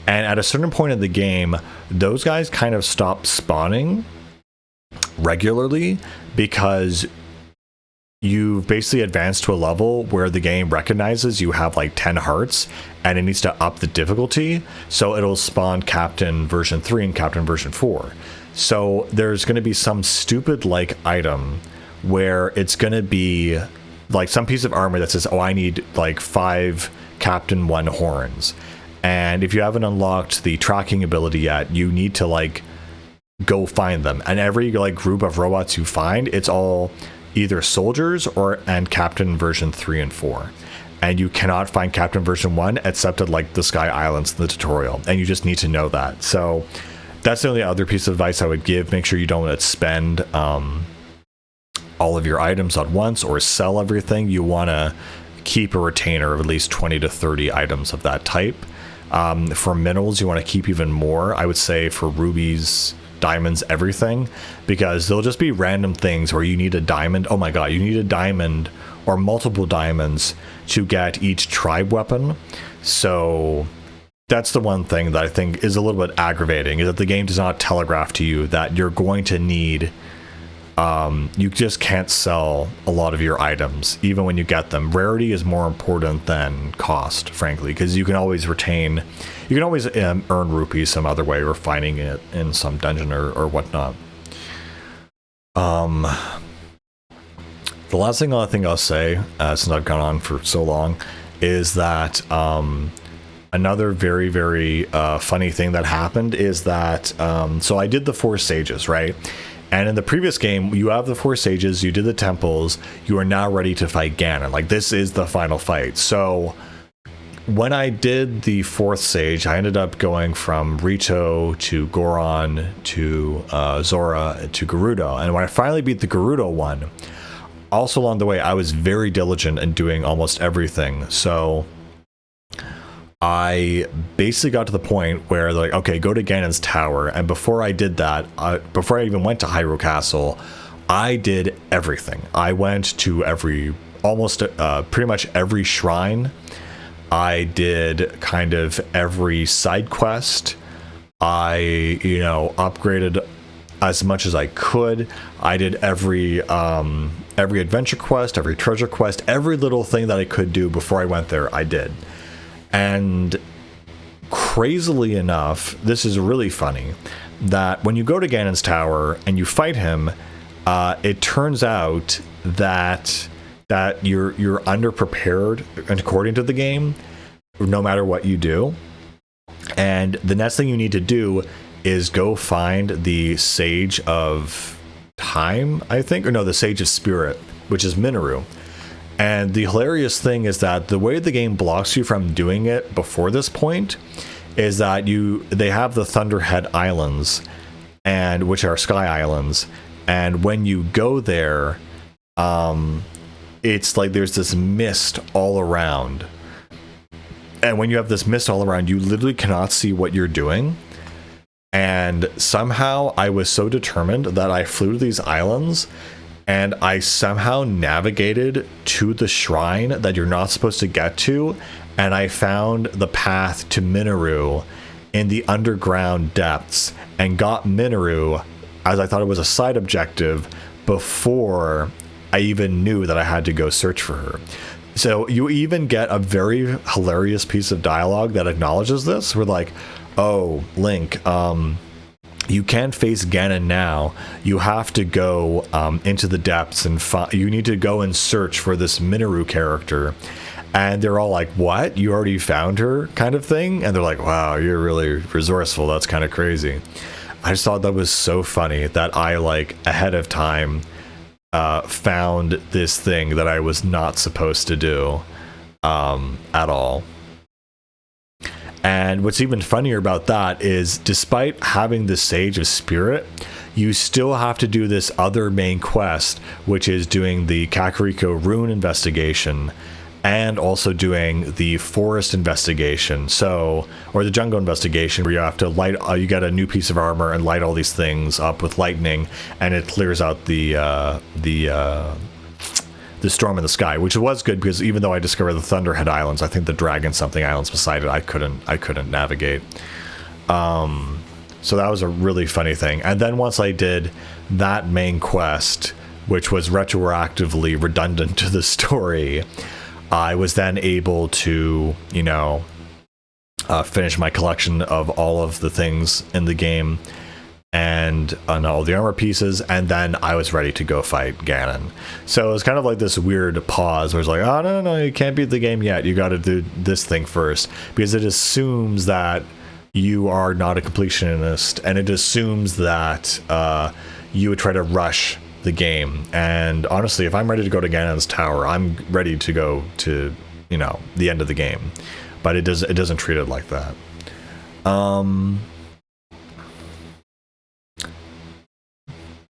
And at a certain point in the game, those guys kind of stopped spawning regularly because you've basically advanced to a level where the game recognizes you have like 10 hearts and it needs to up the difficulty. So it'll spawn Captain version 3 and Captain version 4. So there's going to be some stupid like item where it's going to be like some piece of armor that says, oh, I need like 5 Captain 1 horns. And if you haven't unlocked the tracking ability yet, you need to like go find them. And every like group of robots you find, it's all either soldiers and Captain version 3 and 4. And you cannot find Captain version 1 except at like the Sky Islands in the tutorial. And you just need to know that. So that's the only other piece of advice I would give. Make sure you don't spend all of your items at once or sell everything. You want to keep a retainer of at least 20 to 30 items of that type. For minerals, you want to keep even more. I would say for rubies, diamonds, everything, because there'll just be random things where you need a diamond. Oh my god, you need a diamond or multiple diamonds to get each tribe weapon. So that's the one thing that I think is a little bit aggravating, is that the game does not telegraph to you that you're going to need you just can't sell a lot of your items even when you get them. Rarity is more important than cost, frankly, because you can always earn rupees some other way, or finding it in some dungeon or whatnot. The last thing I think I'll say, since I've gone on for so long, is that another very, very funny thing that happened is that so I did the 4 stages, right? And in the previous game, you have the 4 stages, you did the temples, you are now ready to fight Ganon. Like, this is the final fight. So when I did the 4th stage, I ended up going from Rito to Goron to Zora to Gerudo. And when I finally beat the Gerudo one, also along the way, I was very diligent in doing almost everything. So I basically got to the point where they're like, okay, go to Ganon's tower. And before I did that, before I even went to Hyrule Castle, I did everything. I went to pretty much every shrine. I did kind of every side quest. I, upgraded as much as I could. I did every adventure quest, every treasure quest, every little thing that I could do before I went there, I did. And crazily enough, this is really funny, that when you go to Ganon's tower and you fight him, it turns out that you're underprepared according to the game, no matter what you do. And the next thing you need to do is go find the Sage of Time, I think, or no, the Sage of Spirit, which is Minoru. And the hilarious thing is that the way the game blocks you from doing it before this point is that they have the Thunderhead Islands, and which are Sky Islands, and when you go there, it's like there's this mist all around. And when you have this mist all around, you literally cannot see what you're doing. And somehow I was so determined that I flew to these islands, and I somehow navigated to the shrine that you're not supposed to get to, and I found the path to Minoru in the underground depths, and got Minoru, as I thought it was a side objective, before I even knew that I had to go search for her. So you even get a very hilarious piece of dialogue that acknowledges this. We're like, oh, Link, you can't face Ganon now. You have to go into the depths and you need to go and search for this Minoru character. And they're all like, what? You already found her, kind of thing? And they're like, wow, you're really resourceful. That's kind of crazy. I just thought that was so funny that I, like, ahead of time found this thing that I was not supposed to do at all. And what's even funnier about that is, despite having the Sage of Spirit, you still have to do this other main quest, which is doing the Kakariko Rune investigation, and also doing the forest investigation, or the jungle investigation, where you have to light, you get a new piece of armor and light all these things up with lightning, and it clears out the storm in the sky, which was good, because even though I discovered the Thunderhead Islands, I think the Dragon something islands beside it, I couldn't navigate. So that was a really funny thing. And then once I did that main quest, which was retroactively redundant to the story, I was then able to, you know, finish my collection of all of the things in the game and on all the armor pieces, and then I was ready to go fight Ganon. So it was kind of like this weird pause where it's like, oh, no, you can't beat the game yet. You got to do this thing first, because it assumes that you are not a completionist, and it assumes that you would try to rush the game. And honestly, if I'm ready to go to Ganon's tower, I'm ready to go to, you know, the end of the game. But it doesn't treat it like that.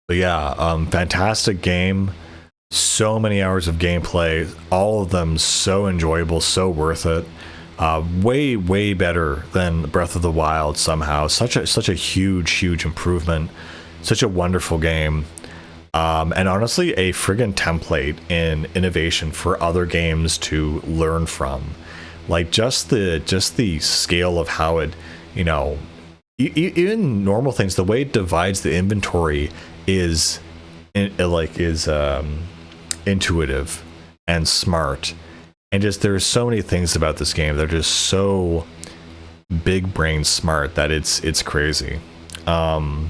But yeah, fantastic game. So many hours of gameplay, all of them so enjoyable, so worth it. Way better than Breath of the Wild somehow. Such a huge improvement. Such a wonderful game. And honestly, a friggin' template in innovation for other games to learn from. Like just the scale of how it, you know, even normal things, the way it divides the inventory is intuitive and smart. And just there's so many things about this game that are just so big brain smart that it's crazy. But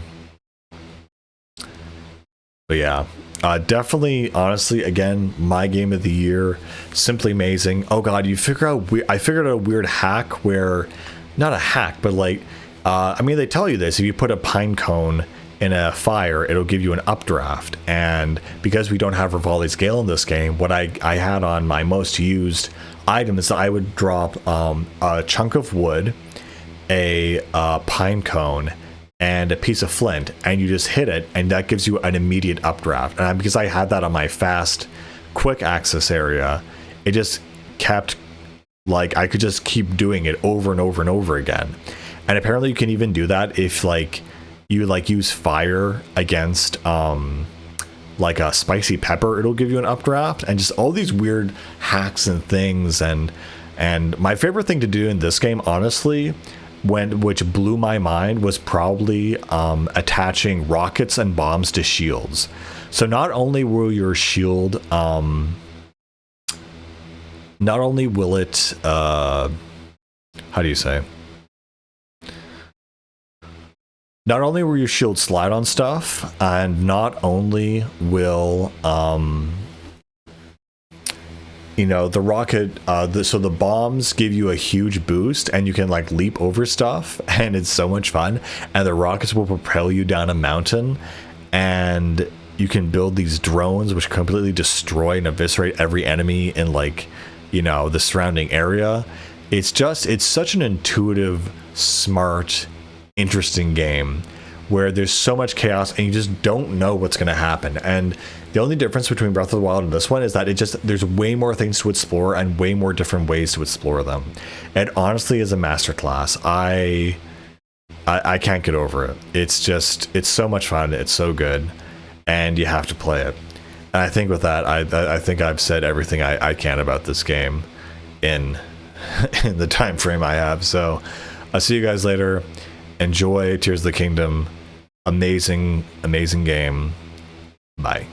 yeah, definitely, honestly, again, my game of the year. Simply amazing. Oh god, I figured out a weird hack where, not a hack, but like, I mean, they tell you this: if you put a pine cone in a fire, it'll give you an updraft. And because we don't have Rivali's Gale in this game, what I had on my most used item is that I would drop a chunk of wood, a pine cone, and a piece of flint, and you just hit it, and that gives you an immediate updraft. And because I had that on my fast quick access area, it just kept, like, I could just keep doing it over and over and over again. And apparently you can even do that if like you like use fire against like a spicy pepper, it'll give you an updraft. And just all these weird hacks and things. And my favorite thing to do in this game, honestly, which blew my mind, was probably attaching rockets and bombs to shields. So not only will your shield not only will it how do you say, not only will your shield slide on stuff, and not only will you know, the rocket, so the bombs give you a huge boost, and you can like leap over stuff, and it's so much fun. And the rockets will propel you down a mountain, and you can build these drones which completely destroy and eviscerate every enemy in, like, you know, the surrounding area. It's such an intuitive, smart, interesting game where there's so much chaos and you just don't know what's going to happen. And the only difference between Breath of the Wild and this one is that there's way more things to explore and way more different ways to explore them. And honestly, as a masterclass, I can't get over it. It's so much fun. It's so good, and you have to play it. And I think with that, I think I've said everything I can about this game in the time frame I have. So I'll see you guys later. Enjoy Tears of the Kingdom. Amazing game. Bye.